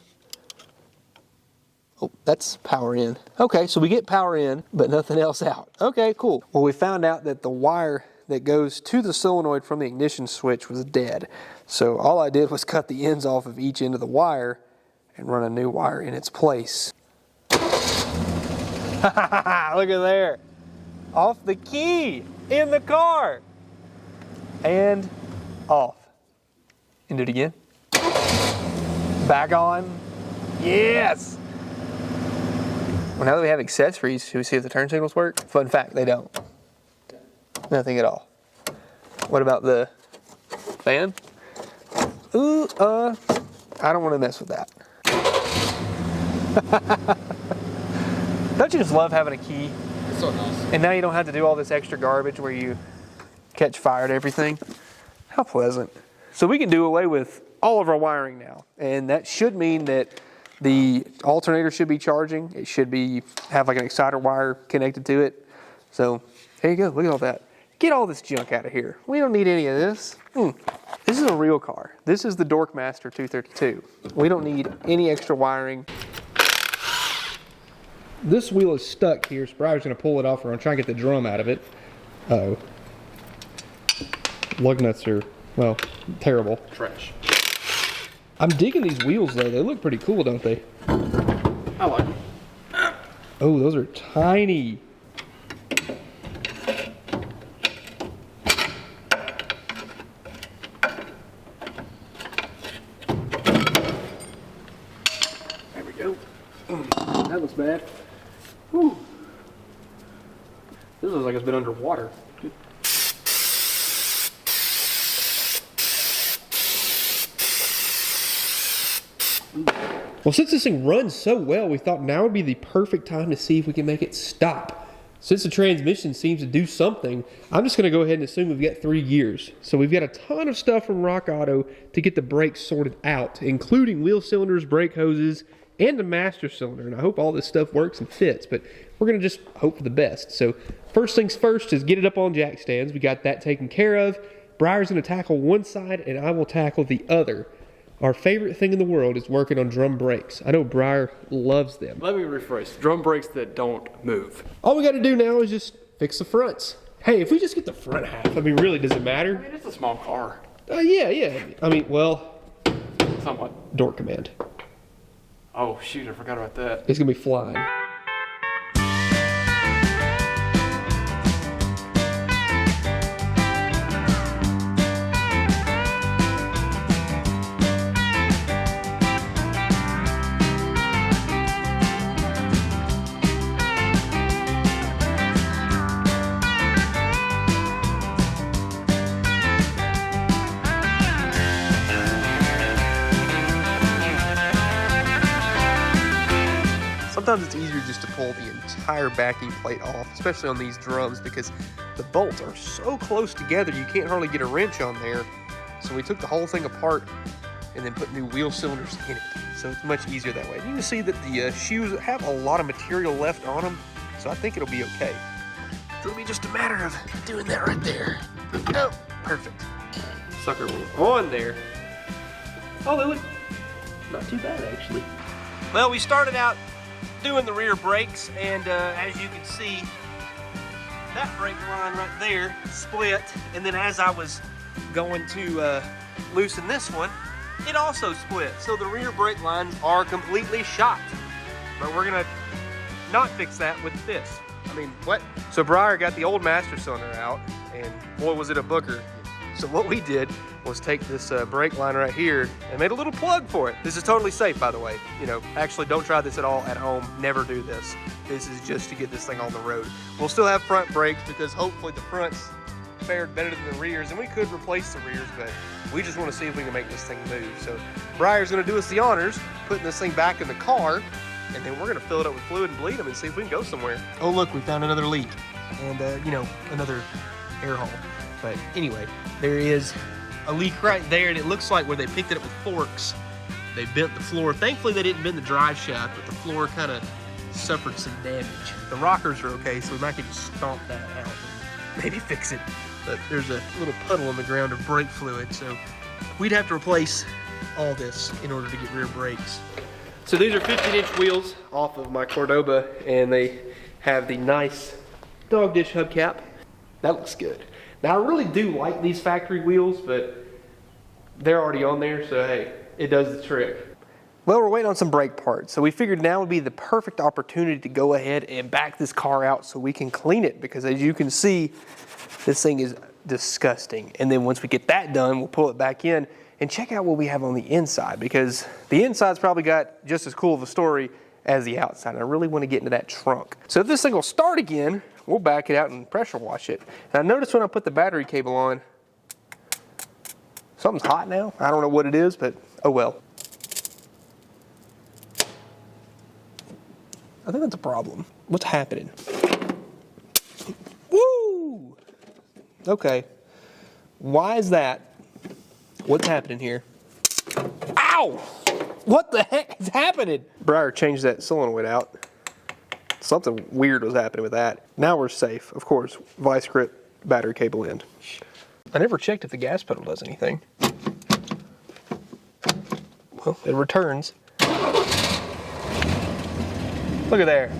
Speaker 1: Oh, that's power in. Okay, so we get power in, but nothing else out. Okay, cool. Well, we found out that the wire that goes to the solenoid from the ignition switch was dead. So all I did was cut the ends off of each end of the wire and run a new wire in its place. Look at there. Off the key in the car. And off. And do it again. Back on. Yes. Well, now that we have accessories, should we see if the turn signals work? Fun fact, they don't. Nothing at all. What about the fan? Ooh, I don't want to mess with that. Don't you just love having a key?
Speaker 2: It's so nice.
Speaker 1: And now you don't have to do all this extra garbage where you catch fire to everything. How pleasant. So we can do away with all of our wiring now. And that should mean that the alternator should be charging. It should have like an exciter wire connected to it. So there you go. Look at all that. Get all this junk out of here. We don't need any of this. This is a real car. This is the Dorkmaster 232. We don't need any extra wiring. This wheel is stuck here, so Briar's going to pull it off. We're going to try and get the drum out of it. Uh-oh. Lug nuts are, well, terrible.
Speaker 2: Trash.
Speaker 1: I'm digging these wheels though. They look pretty cool, don't they?
Speaker 2: I like them.
Speaker 1: Oh, those are tiny. There we go. That looks bad. Whew. This looks like it's been underwater. Well, since this thing runs so well, we thought now would be the perfect time to see if we can make it stop. Since the transmission seems to do something, I'm just going to go ahead and assume we've got 3 gears. So we've got a ton of stuff from Rock Auto to get the brakes sorted out, including wheel cylinders, brake hoses, and the master cylinder. And I hope all this stuff works and fits, but we're going to just hope for the best. So first things first is get it up on jack stands. We got that taken care of. Briar's going to tackle one side, and I will tackle the other. Our favorite thing in the world is working on drum brakes. I know Briar loves them.
Speaker 2: Let me rephrase. Drum brakes that don't move.
Speaker 1: All we got to do now is just fix the fronts. Hey, if we just get the front half, I mean, really, does it matter?
Speaker 2: I mean, it's a small car.
Speaker 1: Yeah. I mean, well,
Speaker 2: Somewhat.
Speaker 1: door command.
Speaker 2: Oh, shoot, I forgot about that.
Speaker 1: It's going to be flying. Sometimes it's easier just to pull the entire backing plate off, especially on these drums, because the bolts are so close together you can't hardly get a wrench on there. So we took the whole thing apart and then put new wheel cylinders in it. So it's much easier that way. You can see that the shoes have a lot of material left on them, so I think it'll be okay. So it'll be just a matter of doing that right there. Oh, perfect. Sucker will on there. Oh, they look not too bad actually. Well, we started out doing the rear brakes, and as you can see, that brake line right there split, and then as I was going to loosen this one, it also split. So the rear brake lines are completely shot. But we're gonna not fix that with this. I mean, what? So Briar got the old master cylinder out, and boy was it a booker. So what we did was take this brake line right here and made a little plug for it. This is totally safe, by the way. You know, actually don't try this at all at home. Never do this. This is just to get this thing on the road. We'll still have front brakes because hopefully the fronts fared better than the rears, and we could replace the rears, but we just want to see if we can make this thing move. So Briar's gonna do us the honors, putting this thing back in the car, and then we're gonna fill it up with fluid and bleed them and see if we can go somewhere. Oh look, we found another leak, and you know, another air hole. But anyway, there is a leak right there, and it looks like where they picked it up with forks, they bent the floor. Thankfully they didn't bend the drive shaft, but the floor kind of suffered some damage. The rockers are okay, so we might could just stomp that out and maybe fix it. But there's a little puddle on the ground of brake fluid, so we'd have to replace all this in order to get rear brakes. So these are 15-inch wheels off of my Cordoba, and they have the nice dog dish hubcap. That looks good. Now I really do like these factory wheels, but they're already on there, so hey, it does the trick. Well, we're waiting on some brake parts, so we figured now would be the perfect opportunity to go ahead and back this car out so we can clean it, because as you can see, this thing is disgusting. And then once we get that done, we'll pull it back in and check out what we have on the inside, because the inside's probably got just as cool of a story as the outside. And I really want to get into that trunk. So if this thing will start again, we'll back it out and pressure wash it. And I noticed when I put the battery cable on, something's hot now. I don't know what it is, but oh well. I think that's a problem. What's happening? Woo! Okay. Why is that? What's happening here? Ow! What the heck is happening? Briar changed that solenoid out. Something weird was happening with that. Now we're safe. Of course, vice grip, battery cable end. I never checked if the gas pedal does anything. Well, it returns. Look at there.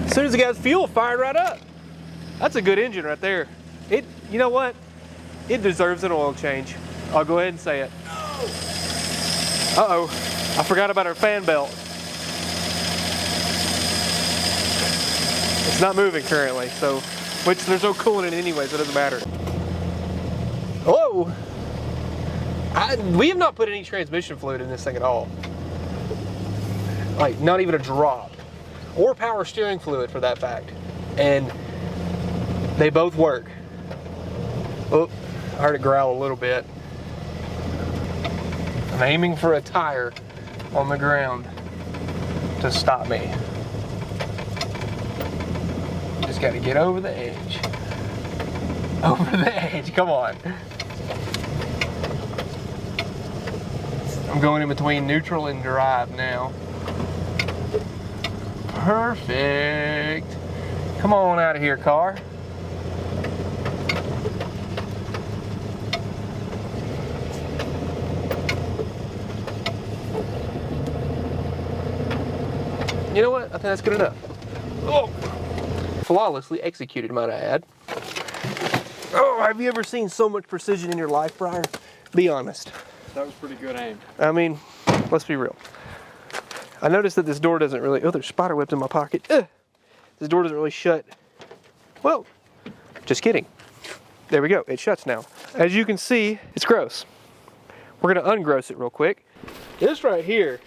Speaker 1: As soon as it got fuel, fired right up. That's a good engine right there. You know what? It deserves an oil change. I'll go ahead and say it. Uh-oh, I forgot about our fan belt. It's not moving currently, so, which there's no coolant in it anyway, so it doesn't matter. Whoa! We have not put any transmission fluid in this thing at all. Like, not even a drop. Or power steering fluid for that fact. And they both work. Oh, I heard it growl a little bit. I'm aiming for a tire on the ground to stop me. Just gotta get over the edge. Over the edge, come on. I'm going in between neutral and drive now. Perfect. Come on out of here, car. You know what? I think that's good enough. Oh, flawlessly executed, might I add. Oh, have you ever seen so much precision in your life, Briar? Be honest.
Speaker 2: That was pretty good aim.
Speaker 1: I mean, let's be real. I noticed that this door doesn't really, oh, there's spider webs in my pocket. This door doesn't really shut. Well, just kidding. There we go, it shuts now. As you can see, it's gross. We're gonna ungross it real quick. This right here,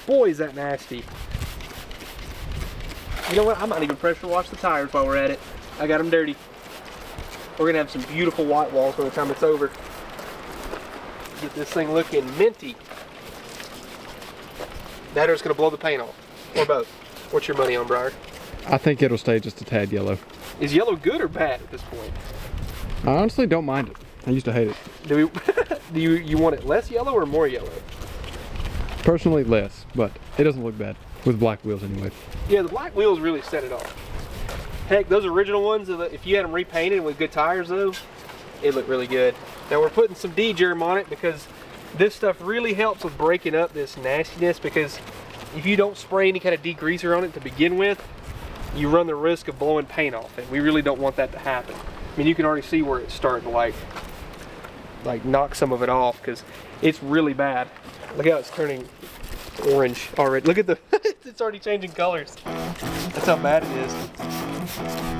Speaker 1: boy, is that nasty. You know what, I might even pressure wash the tires while we're at it. I got them dirty. We're gonna have some beautiful white walls by the time it's over. Get this thing looking minty. That or it's gonna blow the paint off, or both. What's your money on, Briar?
Speaker 2: I think it'll stay just a tad yellow.
Speaker 1: Is yellow good or bad at this point?
Speaker 2: I honestly don't mind it. I used to hate it.
Speaker 1: Do you want it less yellow or more yellow?
Speaker 2: Personally, less, but it doesn't look bad with black wheels anyway.
Speaker 1: Yeah, the black wheels really set it off. Heck, those original ones, if you had them repainted with good tires though, it looked really good. Now we're putting some D-germ on it because this stuff really helps with breaking up this nastiness, because if you don't spray any kind of degreaser on it to begin with, you run the risk of blowing paint off, and we really don't want that to happen. I mean, you can already see where it's starting to like like knock some of it off because it's really bad. Look how it's turning orange already. Look at the, it's already changing colors. That's how bad it is.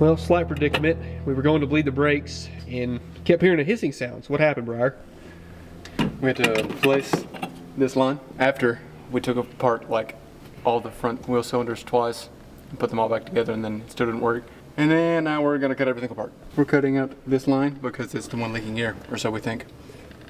Speaker 2: Well, slight predicament. We were going to bleed the brakes and kept hearing a hissing sound. So what happened, Briar?
Speaker 3: We had to replace this line after we took apart like all the front wheel cylinders twice and put them all back together, and then it still didn't work. And then now we're gonna cut everything apart. We're cutting out this line because it's the one leaking here, or so we think.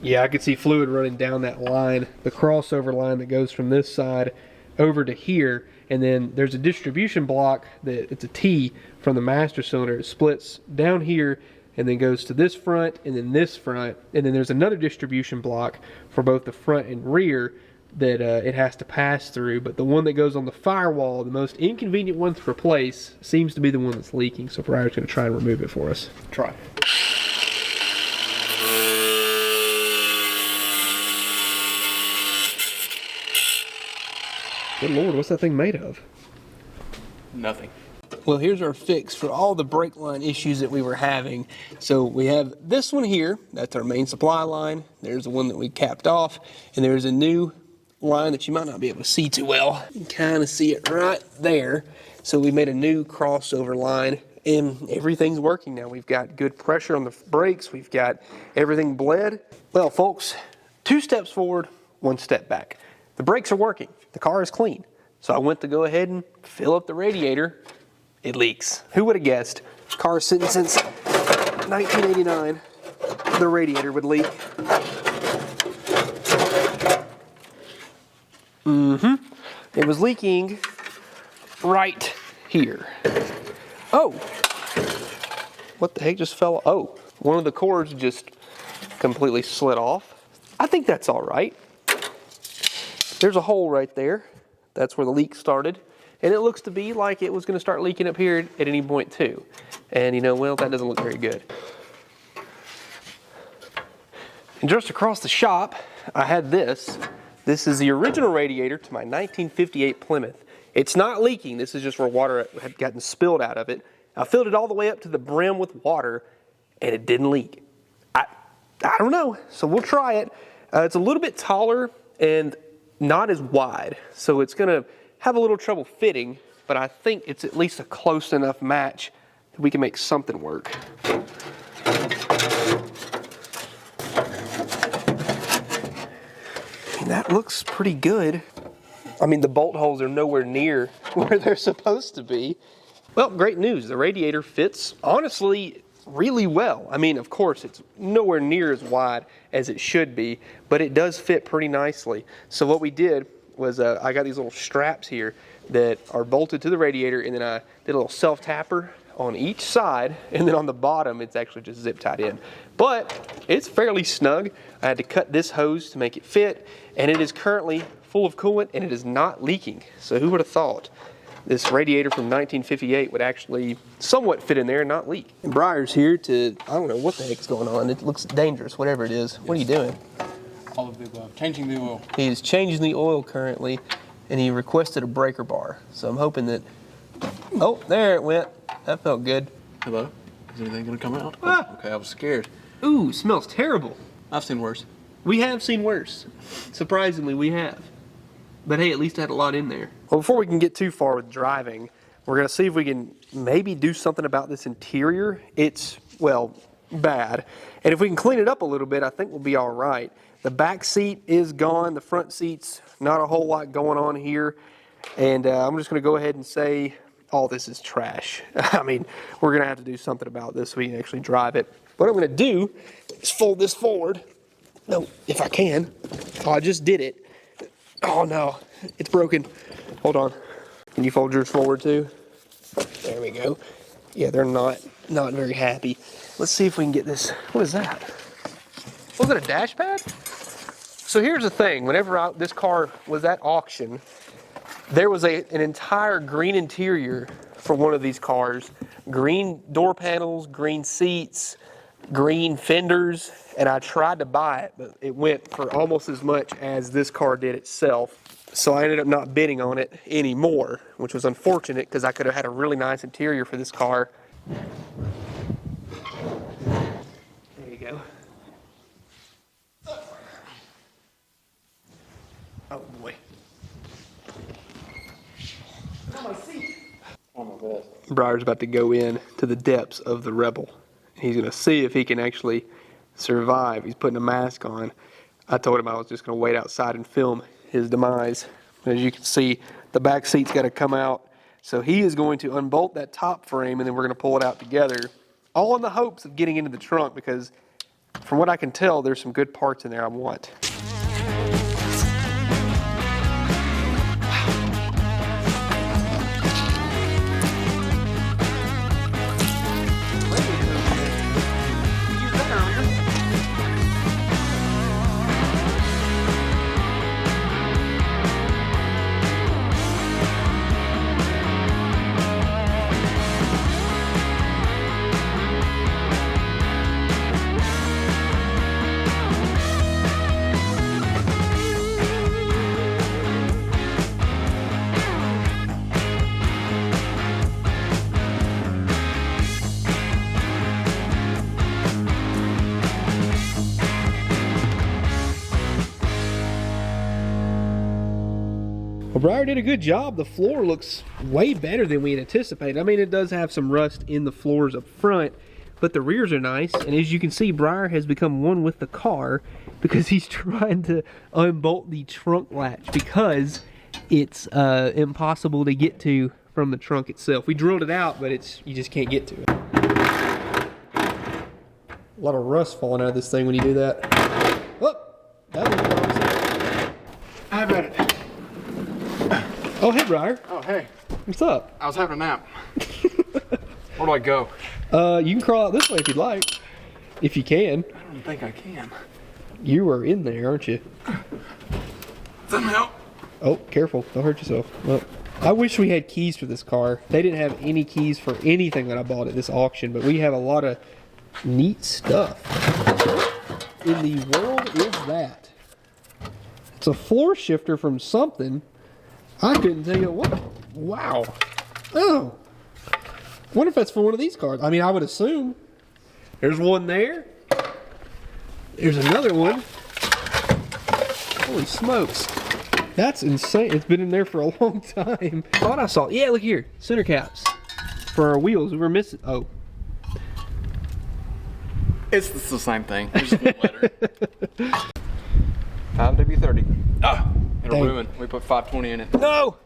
Speaker 2: Yeah, I could see fluid running down that line, the crossover line that goes from this side over to here, and then there's a distribution block that it's a T from the master cylinder. It splits down here and then goes to this front and then this front, and then there's another distribution block for both the front and rear that it has to pass through. But the one that goes on the firewall, the most inconvenient one to replace, seems to be the one that's leaking. So Briar's going to try and remove it for us.
Speaker 3: Try.
Speaker 2: Good Lord, what's that thing made of?
Speaker 3: Nothing.
Speaker 1: Well, here's our fix for all the brake line issues that we were having. So we have this one here, that's our main supply line. There's the one that we capped off, and there's a new line that you might not be able to see too well. You can kind of see it right there. So we made a new crossover line, and everything's working now. We've got good pressure on the brakes. We've got everything bled. Well, folks, 2 steps forward, 1 step back. The brakes are working. The car is clean. So I went to go ahead and fill up the radiator. It leaks. Who would have guessed? Car sitting since 1989. The radiator would leak. It was leaking right here. Oh, what the heck just fell? Oh, one of the cords just completely slid off. I think that's all right. There's a hole right there. That's where the leak started. And it looks to be like it was going to start leaking up here at any point too. And you know, well, that doesn't look very good. And just across the shop, I had this. This is the original radiator to my 1958 Plymouth. It's not leaking. This is just where water had gotten spilled out of it. I filled it all the way up to the brim with water, and it didn't leak. I don't know. So we'll try it. It's a little bit taller and not as wide, so it's going to have a little trouble fitting, but I think it's at least a close enough match that we can make something work. And that looks pretty good. I mean, the bolt holes are nowhere near where they're supposed to be. Well, great news. The radiator fits, honestly, really well. I mean, of course, it's nowhere near as wide as it should be, but it does fit pretty nicely. So what we did was I got these little straps here that are bolted to the radiator, and then I did a little self-tapper on each side, and then on the bottom it's actually just zip tied in. But it's fairly snug. I had to cut this hose to make it fit, and it is currently full of coolant, and it is not leaking. So who would have thought this radiator from 1958 would actually somewhat fit in there and not leak? And Briar's here to, I don't know what the heck's going on. It looks dangerous, whatever it is. What are you doing?
Speaker 3: All of the above. Changing the oil.
Speaker 1: He's changing the oil currently, and he requested a breaker bar. So I'm hoping that, oh, there it went. That felt good.
Speaker 3: Hello? Is anything going to come out?
Speaker 1: Ah.
Speaker 3: Oh, okay, I was scared.
Speaker 1: Ooh, smells terrible.
Speaker 3: I've seen worse.
Speaker 1: We have seen worse. Surprisingly, we have. But hey, at least I had a lot in there. Well, before we can get too far with driving, we're going to see if we can maybe do something about this interior. It's, well, bad. And if we can clean it up a little bit, I think we'll be all right. The back seat is gone. The front seat's not a whole lot going on here. And I'm just going to go ahead and say all this is trash. I mean, we're going to have to do something about this so we can actually drive it. What I'm going to do is fold this forward. No, if I can. Oh, I just did it. Oh no, it's broken. Hold on. Can you fold yours forward too? There we go. Yeah, they're not very happy. Let's see if we can get this. What is that? Was it a dash pad? So here's the thing. Whenever this car was at auction, there was an entire green interior for one of these cars. Green door panels, green seats, green fenders, and I tried to buy it, but it went for almost as much as this car did itself. So I ended up not bidding on it anymore, which was unfortunate because I could have had a really nice interior for this car. There you go. Oh boy. On my seat.
Speaker 3: Oh my best.
Speaker 1: Briar's about to go in to the depths of the Rebel. He's going to see if he can actually survive. He's putting a mask on. I told him I was just going to wait outside and film his demise. As you can see, the back seat's got to come out. So he is going to unbolt that top frame, and then we're going to pull it out together, all in the hopes of getting into the trunk, because from what I can tell, there's some good parts in there I want. Well, Briar did a good job. The floor looks way better than we had anticipated. I mean, it does have some rust in the floors up front, but the rears are nice. And as you can see, Briar has become one with the car because he's trying to unbolt the trunk latch because it's impossible to get to from the trunk itself. We drilled it out, but you just can't get to it. A lot of rust falling out of this thing when you do that. Oh, that was promising.
Speaker 3: I've had it.
Speaker 1: Oh, hey, Briar.
Speaker 3: Oh, hey.
Speaker 1: What's up?
Speaker 3: I was having a nap. Where do I go?
Speaker 1: You can crawl out this way if you'd like. If you can.
Speaker 3: I don't think I can.
Speaker 1: You are in there, aren't you?
Speaker 3: Somehow.
Speaker 1: Oh, careful. Don't hurt yourself. Well, I wish we had keys for this car. They didn't have any keys for anything that I bought at this auction, but we have a lot of neat stuff. In the world is that? It's a floor shifter from something. I couldn't tell you what. Wow. Oh. Wonder if that's for one of these cars. I mean, I would assume. There's one there. There's another one. Holy smokes. That's insane. It's been in there for a long time. Thought I saw. Yeah, look here. Center caps. For our wheels. We were missing. Oh.
Speaker 3: It's the same thing. It's just one letter.
Speaker 4: 5W30.
Speaker 3: Ah! It'll
Speaker 1: Dang.
Speaker 3: ruin. We put 520 in it.
Speaker 1: No!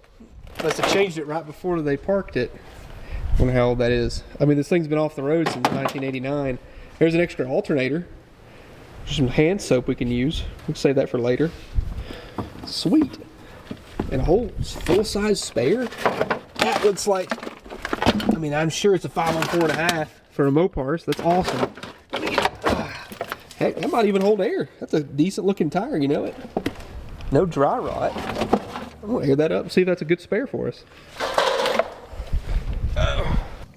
Speaker 1: Must have changed it right before they parked it. I wonder how old that is. I mean, this thing's been off the road since 1989. There's an extra alternator. There's some hand soap we can use. We'll save that for later. Sweet. And a whole full-size spare. That looks like, I mean, I'm sure it's a 514.5 for a Mopar, so that's awesome. Heck, that might even hold air. That's a decent looking tire, you know it. No dry rot. I'm gonna air that up and see if that's a good spare for us.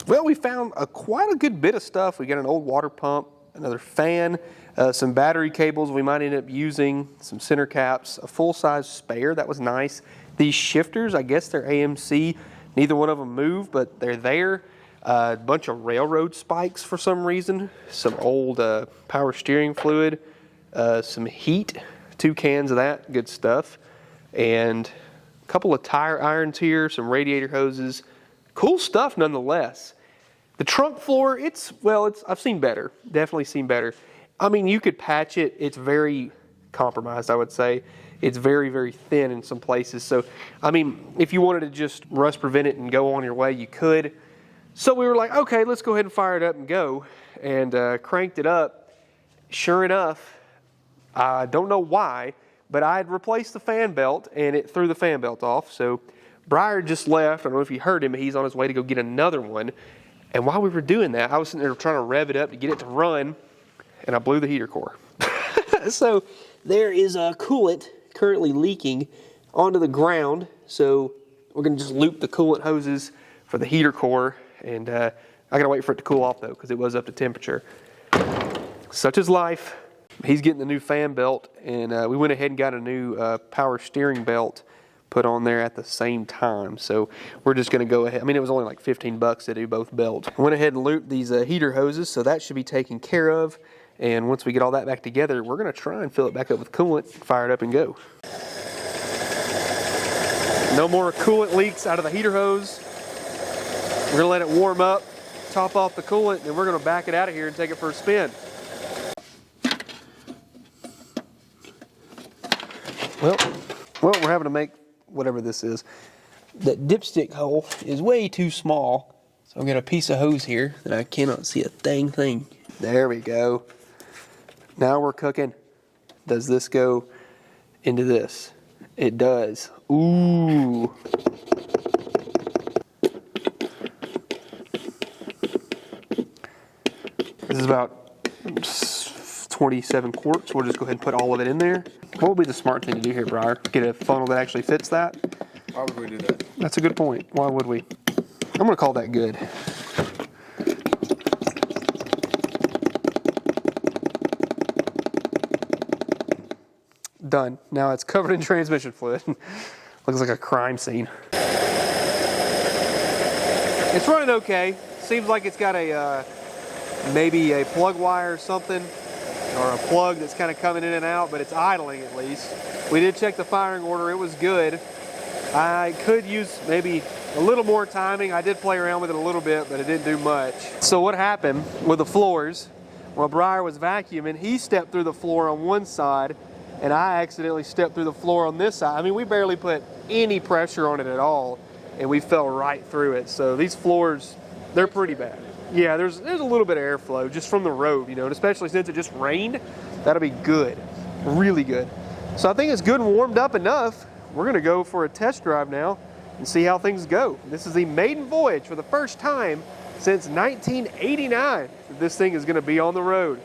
Speaker 1: Well, we found quite a good bit of stuff. We got an old water pump, another fan, some battery cables we might end up using, some center caps, a full-size spare. That was nice. These shifters, I guess they're AMC. Neither one of them move, but they're there. A bunch of railroad spikes for some reason. Some old power steering fluid. Some heat. 2 cans of that. Good stuff. And a couple of tire irons here. Some radiator hoses. Cool stuff nonetheless. The trunk floor, I've seen better. Definitely seen better. I mean, you could patch it. It's very compromised, I would say. It's very, very thin in some places. So, I mean, if you wanted to just rust prevent it and go on your way, you could. So we were like, okay, let's go ahead and fire it up and go. And cranked it up. Sure enough, I don't know why, but I had replaced the fan belt and it threw the fan belt off. So Briar just left. I don't know if you heard him, but he's on his way to go get another one. And while we were doing that, I was sitting there trying to rev it up to get it to run, and I blew the heater core. So there is a coolant currently leaking onto the ground. So we're going to just loop the coolant hoses for the heater core. And I got to wait for it to cool off, though, because it was up to temperature. Such is life. He's getting the new fan belt, and we went ahead and got a new power steering belt put on there at the same time. So we're just going to go ahead. I mean, it was only like $15 to do both belts. I went ahead and looped these heater hoses, so that should be taken care of. And once we get all that back together, we're going to try and fill it back up with coolant, fire it up, and go. No more coolant leaks out of the heater hose. We're going to let it warm up, top off the coolant, and we're gonna back it out of here and take it for a spin. Well, we're having to make whatever this is. That dipstick hole is way too small. So I've got a piece of hose here that I cannot see a dang thing. There we go. Now we're cooking. Does this go into this? It does. Ooh. This is about 27 quarts. We'll just go ahead and put all of it in there. What would be the smart thing to do here, Briar? Get a funnel that actually fits that?
Speaker 3: Why would we do that?
Speaker 1: That's a good point. Why would we? I'm gonna call that good. Done. Now it's covered in transmission fluid. Looks like a crime scene. It's running okay. Seems like it's got a maybe a plug wire or something, or a plug that's kind of coming in and out, but it's idling at least. We did check the firing order. It was good. I could use maybe a little more timing. I did play around with it a little bit, but it didn't do much. So what happened with the floors, while Briar was vacuuming, he stepped through the floor on one side, and I accidentally stepped through the floor on this side. I mean, we barely put any pressure on it at all, and we fell right through it. So these floors, they're pretty bad. Yeah, there's a little bit of airflow just from the road, you know, and especially since it just rained, that'll be good, really good. So I think it's good and warmed up enough. We're gonna go for a test drive now and see how things go. This is the maiden voyage for the first time since 1989 that this thing is gonna be on the road.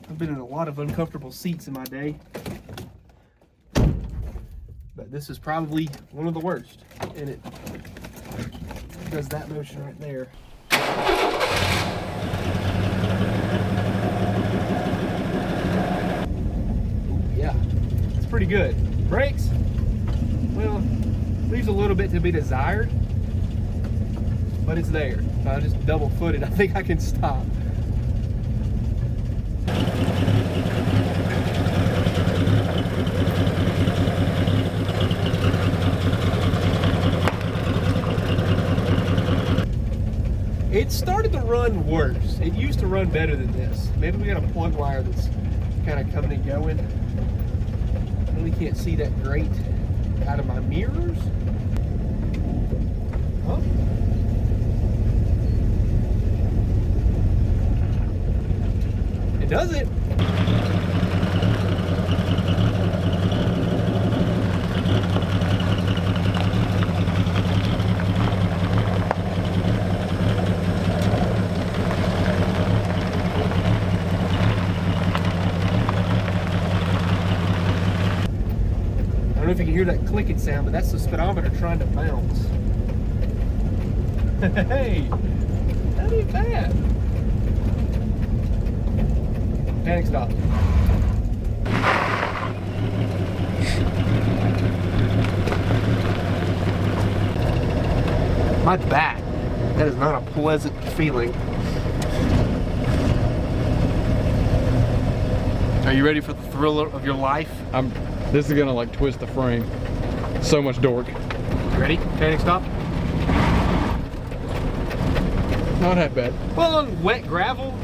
Speaker 1: I've been in a lot of uncomfortable seats in my day, but this is probably one of the worst, and it does that motion right there. Yeah, it's pretty good. Brakes, well, leaves a little bit to be desired, but it's there. If I just double-footed, I think I can stop. It started to run worse. It used to run better than this. Maybe we got a plug wire that's kind of coming and going. I really can't see that great out of my mirrors. Huh? It does it. I don't know if you can hear that clicking sound, but that's the speedometer trying to bounce. Hey, that ain't bad. Panic stop. My back. That is not a pleasant feeling. Are you ready for the thrill of your life?
Speaker 3: This is gonna like twist the frame. So much dork.
Speaker 1: Ready? Panic stop.
Speaker 3: Not that bad.
Speaker 1: Well, on wet gravel,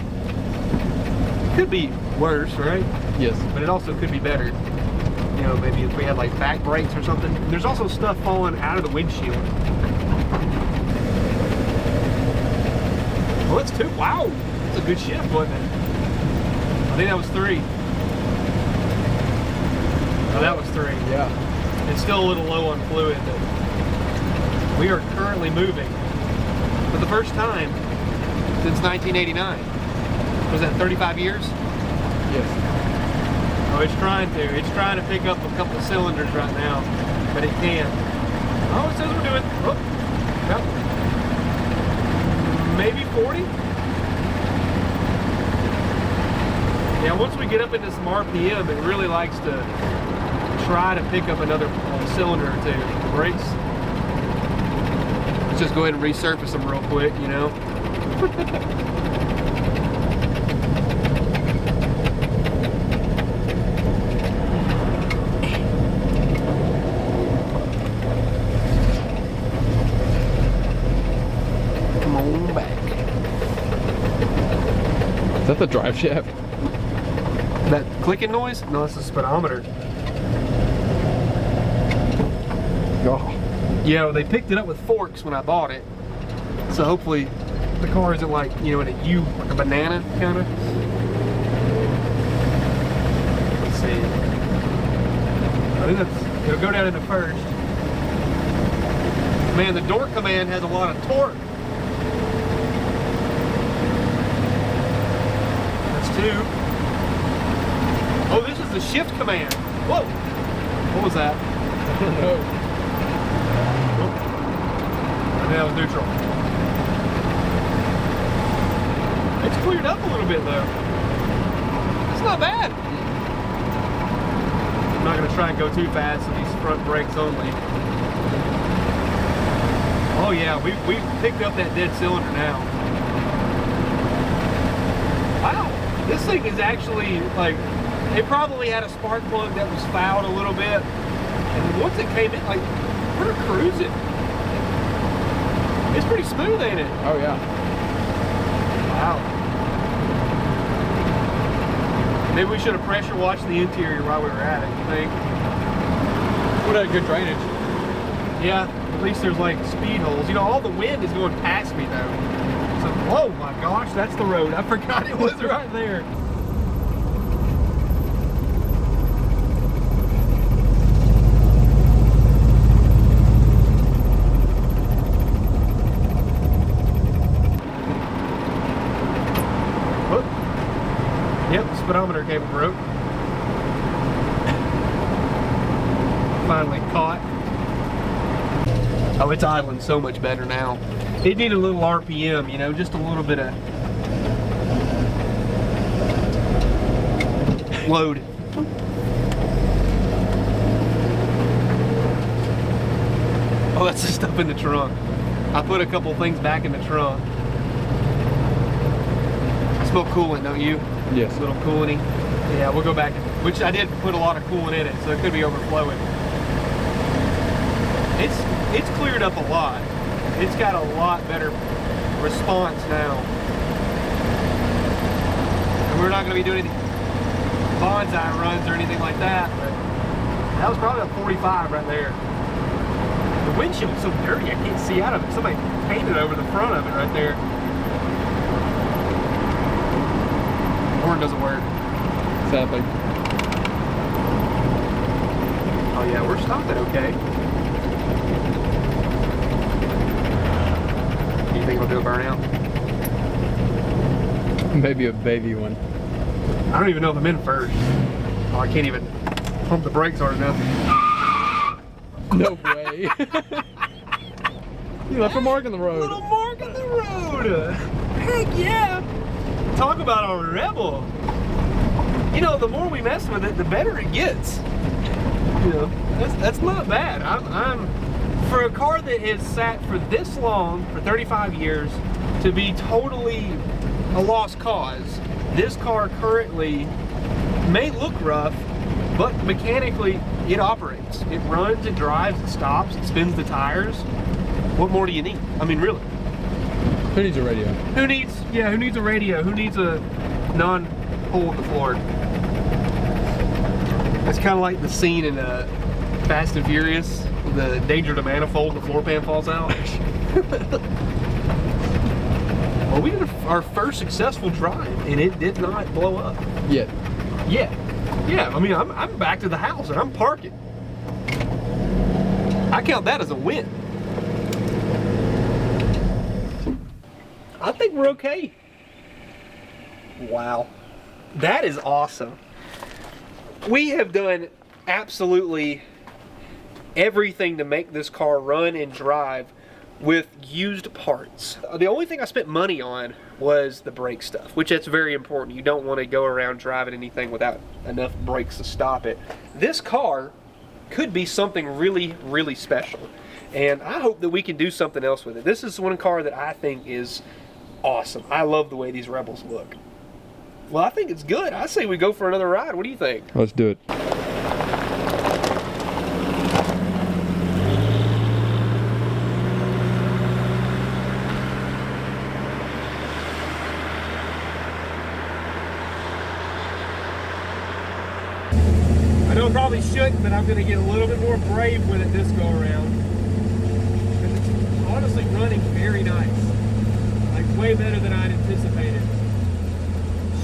Speaker 1: could be worse, right?
Speaker 3: Yes.
Speaker 1: But it also could be better. You know, maybe if we had like back brakes or something. There's also stuff falling out of the windshield. Well, it's two. Wow, that's a good shift, wasn't it? I think that was 3. Oh, that was 3.
Speaker 3: Yeah.
Speaker 1: It's still a little low on fluid, but we are currently moving for the first time since 1989. Was that 35 years?
Speaker 3: Yes.
Speaker 1: Oh, it's trying to. It's trying to pick up a couple of cylinders right now, but it can't. Oh, it says we're doing, oh, yep. Maybe 40? Yeah, once we get up into some RPM, it really likes to try to pick up another cylinder or 2. The brakes, let's just go ahead and resurface them real quick, you know. Come on back.
Speaker 3: that the drive shaft?
Speaker 2: That clicking noise? No, it's the speedometer.
Speaker 3: Oh.
Speaker 2: Yeah, they picked it up with forks when I bought it. So hopefully the car isn't like, you know, in a U, like a banana kind of. Let's see. I think it'll go down into first. Man, the door command has a lot of torque. That's 2. Oh, this is the shift command. Whoa! What was that?
Speaker 3: I don't know.
Speaker 2: I think that was neutral. It's cleared up a little bit though. It's not bad. I'm not gonna try and go too fast with these front brakes only. Oh yeah, we picked up that dead cylinder now. Wow, this thing is actually like, it probably had a spark plug that was fouled a little bit. And once it came in, like, we're cruising. It's pretty smooth, ain't it?
Speaker 3: Oh yeah.
Speaker 2: Wow. Maybe we should have pressure washed the interior while we were at it, you think?
Speaker 3: Would have good drainage.
Speaker 2: Yeah, at least there's like speed holes. You know, all the wind is going past me though. So, oh my gosh, that's the road. I forgot it was right there. Yep, the speedometer cable broke. Finally caught. Oh, it's idling so much better now. It needed a little RPM, you know, just a little bit of load. Oh, that's the stuff in the trunk. I put a couple things back in the trunk. I smell coolant, don't you?
Speaker 3: Yes.
Speaker 2: A little coolant-y. Yeah, we'll go back, which I did put a lot of coolant in it, so it could be overflowing. It's cleared up a lot. It's got a lot better response now. And we're not going to be doing any bonsai runs or anything like that, but that was probably a 45 right there. The windshield's so dirty, I can't see out of it. Somebody painted over the front of it right there. Horn doesn't work.
Speaker 3: Sadly.
Speaker 2: Oh yeah, we're stopping okay. Do you think we'll do a burnout?
Speaker 3: Maybe a baby one.
Speaker 2: I don't even know if I'm in first. Oh, I can't even pump the brakes hard enough.
Speaker 3: No way. You left a mark in the road.
Speaker 2: Little mark in the road. Heck yeah. Talk about a rebel. You know, the more we mess with it, the better it gets. You know, that's not bad. I'm for a car that has sat for this long, for 35 years, to be totally a lost cause. This car currently may look rough, but mechanically it operates. It runs, it drives, it stops, it spins the tires. What more do you need? I mean, really.
Speaker 3: Who needs a radio?
Speaker 2: Who needs a radio? Who needs a non-hole in the floor? It's kind of like the scene in Fast and Furious, the danger to manifold, the floor pan falls out. Well, we did our first successful drive, and it did not blow up.
Speaker 3: Yet.
Speaker 2: Yeah, I mean, I'm back to the house, and I'm parking. I count that as a win. I think we're okay. Wow. That is awesome. We have done absolutely everything to make this car run and drive with used parts. The only thing I spent money on was the brake stuff, which that's very important. You don't want to go around driving anything without enough brakes to stop it. This car could be something really, really special. And I hope that we can do something else with it. This is one car that I think is awesome. I love the way these Rebels look. Well, I think it's good. I say we go for another ride. What do you think?
Speaker 3: Let's do it.
Speaker 2: know, probably shouldn't, but I'm going to get a little bit more brave with it this go around. Because it's honestly running very nice. Like way better than I'd anticipated.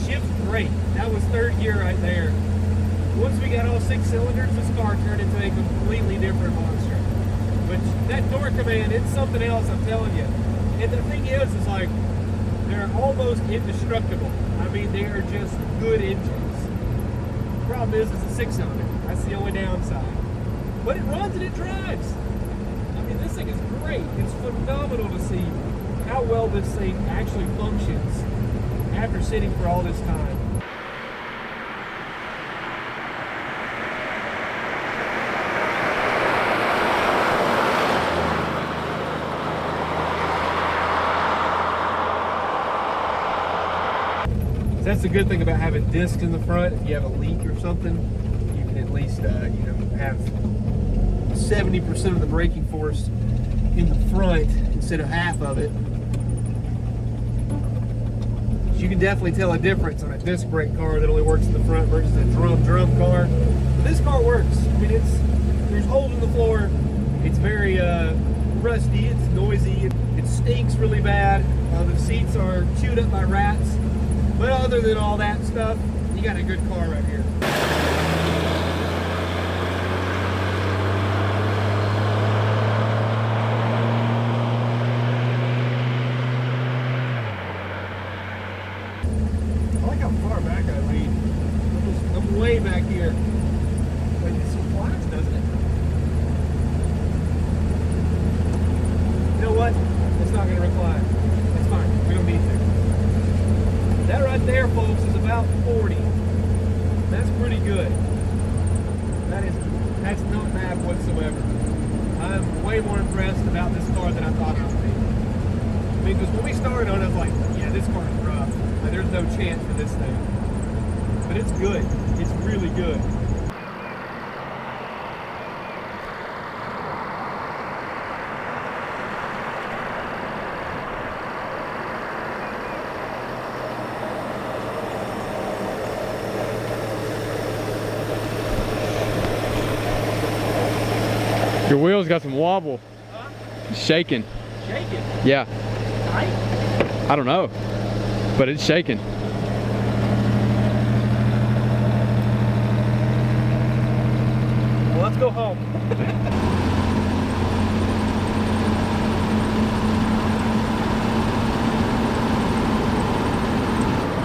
Speaker 2: Shift's great. That was third gear right there. Once we got all 6 cylinders, this car turned into a completely different monster. But that door command, it's something else, I'm telling you. And the thing is like, they're almost indestructible. I mean, they are just good engines. The problem is it's a 6-cylinder. That's the only downside. But it runs and it drives. I mean, this thing is great. It's phenomenal to see how well this thing actually functions after sitting for all this time. That's the good thing about having discs in the front. If you have a leak or something, you can at least have 70% of the braking force in the front instead of half of it. You can definitely tell a difference on a disc brake car that only works in the front versus a drum car. But this car works. I mean, there's holes in the floor. It's very rusty. It's noisy. It stinks really bad. The seats are chewed up by rats. But other than all that stuff, you got a good car right here. I like how far back I lead. I'm way back here. Like, it flies, doesn't it? You know what? It's not going to recline. It's fine. We don't need to. That right there, folks, is about 40. That's pretty good. That's not bad whatsoever. I'm way more impressed about this car than I thought I would be. I mean, because when we started on it, I was like, yeah, this car is rough. Like, there's no chance for this thing. But it's good. It's really good.
Speaker 4: Your wheels got some wobble.
Speaker 2: Huh?
Speaker 4: It's shaking.
Speaker 2: Shaking?
Speaker 4: Yeah.
Speaker 2: Tight?
Speaker 4: I don't know, but it's shaking.
Speaker 2: Well, let's go home.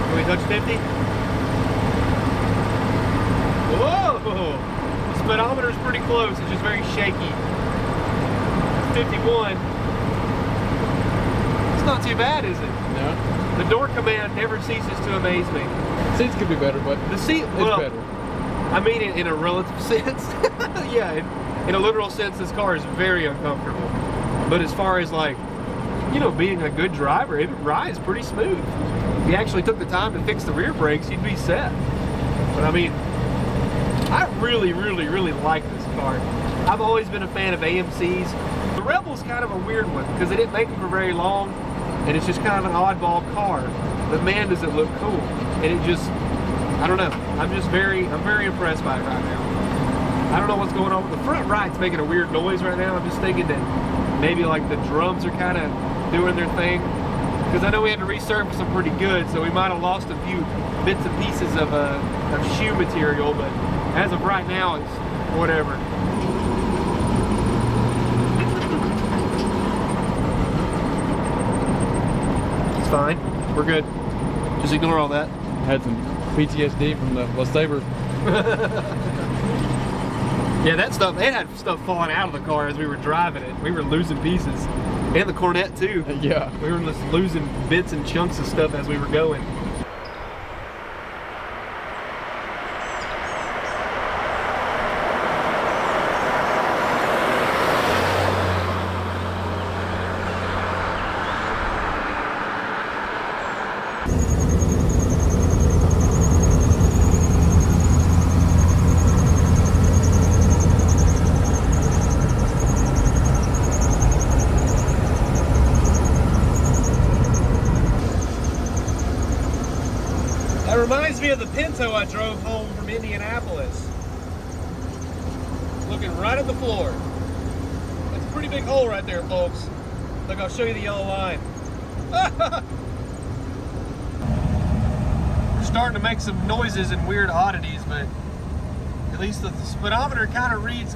Speaker 2: Can we touch 50? Whoa! The speedometer's pretty close, it's just very shaky. It's 51. It's not too bad, is it?
Speaker 4: No.
Speaker 2: The door command never ceases to amaze me.
Speaker 4: Seats could be better, but
Speaker 2: The seat,
Speaker 4: it's
Speaker 2: well,
Speaker 4: better.
Speaker 2: I mean in a relative sense. Yeah, in a literal sense, this car is very uncomfortable. But as far as like, you know, being a good driver, it rides pretty smooth. If you actually took the time to fix the rear brakes, you'd be set. But I mean, I really, really, really like this car. I've always been a fan of AMC's. The Rebel's kind of a weird one because they didn't make them for very long, and it's just kind of an oddball car. But man, does it look cool. And it just, I don't know. I'm very impressed by it right now. I don't know what's going on with the front right's making a weird noise right now. I'm just thinking that maybe like the drums are kind of doing their thing. Because I know we had to resurface them pretty good, so we might have lost a few bits and pieces of shoe material, but as of right now, it's whatever. It's fine. We're good. Just ignore all that.
Speaker 4: Had some PTSD from the LeSabre.
Speaker 2: Yeah, that stuff, it had stuff falling out of the car as we were driving it. We were losing pieces. And the Cornet too.
Speaker 4: Yeah.
Speaker 2: We were just losing bits and chunks of stuff as we were going. That reminds me of the Pinto I drove home from Indianapolis. looking right at the floor. That's a pretty big hole right there, folks. Look, I'll show you the yellow line. We're starting to make some noises and weird oddities, but at least the speedometer kind of reads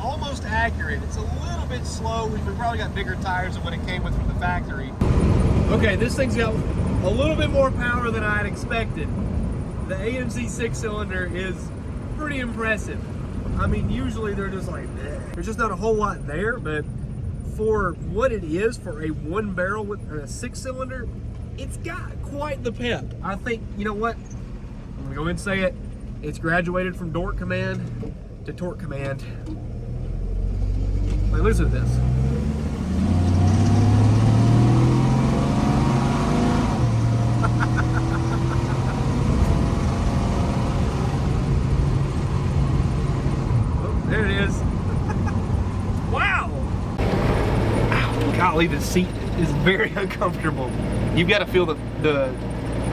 Speaker 2: almost accurate. It's a little bit slow. We probably got bigger tires than what it came with from the factory. Okay, this thing's got a little bit more power than I had expected. The AMC 6-cylinder is pretty impressive. I mean, usually they're just like, bleh. There's just not a whole lot there, but for what it is, for a one barrel with a 6-cylinder, it's got quite the pep. I think, you know what? I'm gonna go ahead and say it. It's graduated from Dork Command to Torque Command. Like, listen to this. Oh, there it is. Wow! Ow, golly, the seat is very uncomfortable. You've got to feel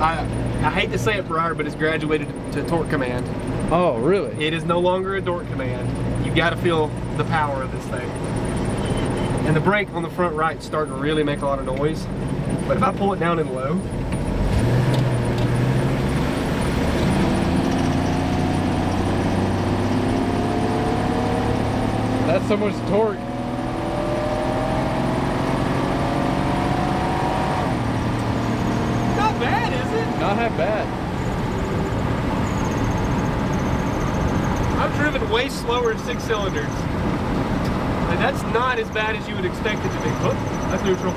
Speaker 2: I hate to say it, Briar, but it's graduated to Torque Command.
Speaker 4: Oh, really?
Speaker 2: It is no longer a Dork Command. You've got to feel the power of this thing. And the brake on the front right is starting to really make a lot of noise. But if I pull it down in low,
Speaker 4: That's so much torque.
Speaker 2: not bad, is it?
Speaker 4: Not half bad.
Speaker 2: I've driven way slower 6-cylinders. And that's not as bad as you would expect it to be. Oh, that's neutral.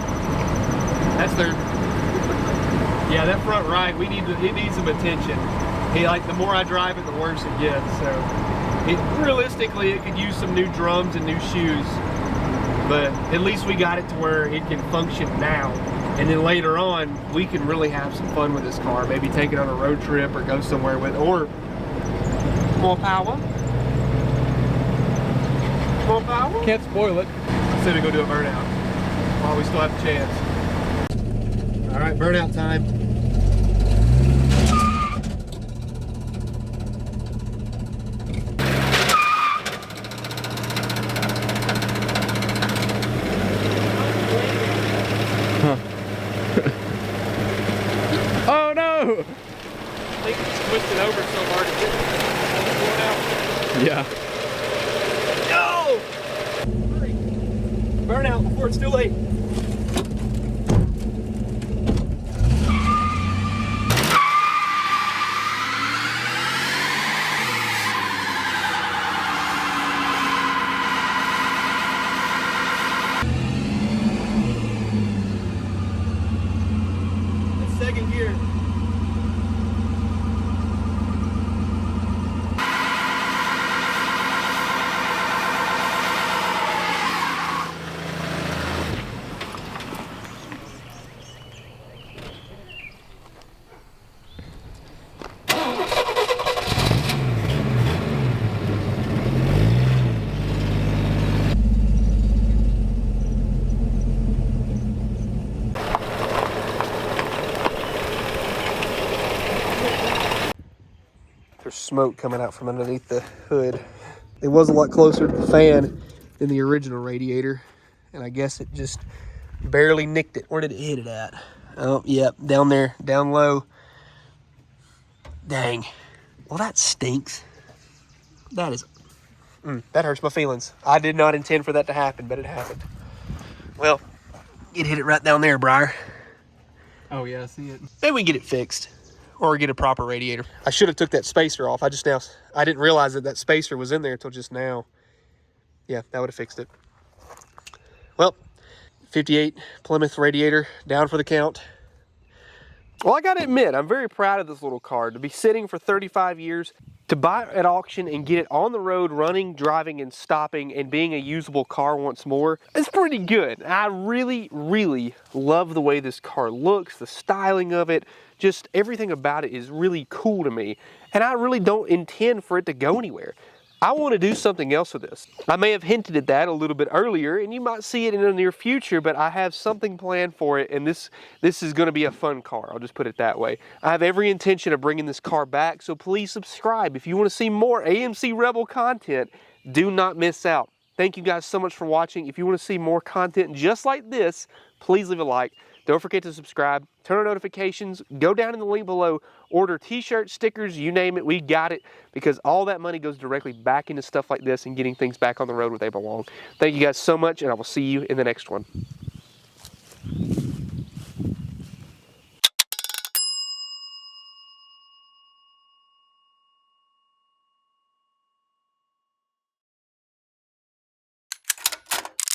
Speaker 2: That's third. Yeah, that front right, it needs some attention. The more I drive it, the worse it gets. So, realistically, it could use some new drums and new shoes. But at least we got it to where it can function now. And then later on, we can really have some fun with this car. Maybe take it on a road trip or go somewhere with it. Or more power. More power.
Speaker 4: Can't spoil it.
Speaker 2: I said we go do a burnout while we still have a chance. All right, burnout time.
Speaker 4: Oh no!
Speaker 2: I think it's twisted over so hard it didn't.
Speaker 4: Yeah.
Speaker 2: No! Hurry. Burnout before it's too late. That's second gear. There's smoke coming out from underneath the hood. It was a lot closer to the fan than the original Radiator, and I guess it just barely nicked it. Where did it hit it at? Oh, yep, down there, down low. Dang. Well, that stinks. That is... that hurts my feelings. I did not intend for that to happen, but it happened. Well, it hit it right down there, Briar.
Speaker 3: Oh yeah, I see it.
Speaker 2: Maybe we can get it fixed. Or get a proper radiator. I should have took that spacer off. I didn't realize that spacer was in there until just now. Yeah, that would have fixed it. Well, 58 Plymouth Radiator down for the count. Well, I gotta admit, I'm very proud of this little car. To be sitting for 35 years, to buy it at auction and get it on the road, running, driving, and stopping, and being a usable car once more, it's pretty good. I really, really love the way this car looks, the styling of it, just everything about it is really cool to me. And I really don't intend for it to go anywhere.
Speaker 1: I want to do something else with this. I may have hinted at that a little bit earlier, and you might see it in the near future, but I have something planned for it, and this is going to be a fun car. I'll just put it that way. I have every intention of bringing this car back, so please subscribe. If you want to see more AMC Rebel content, do not miss out. Thank you guys so much for watching. If you want to see more content just like this, please leave a like. Don't forget to subscribe, turn on notifications, go down in the link below, order t-shirts, stickers, you name it, we got it, because all that money goes directly back into stuff like this and getting things back on the road where they belong. Thank you guys so much, and I will see you in the next one.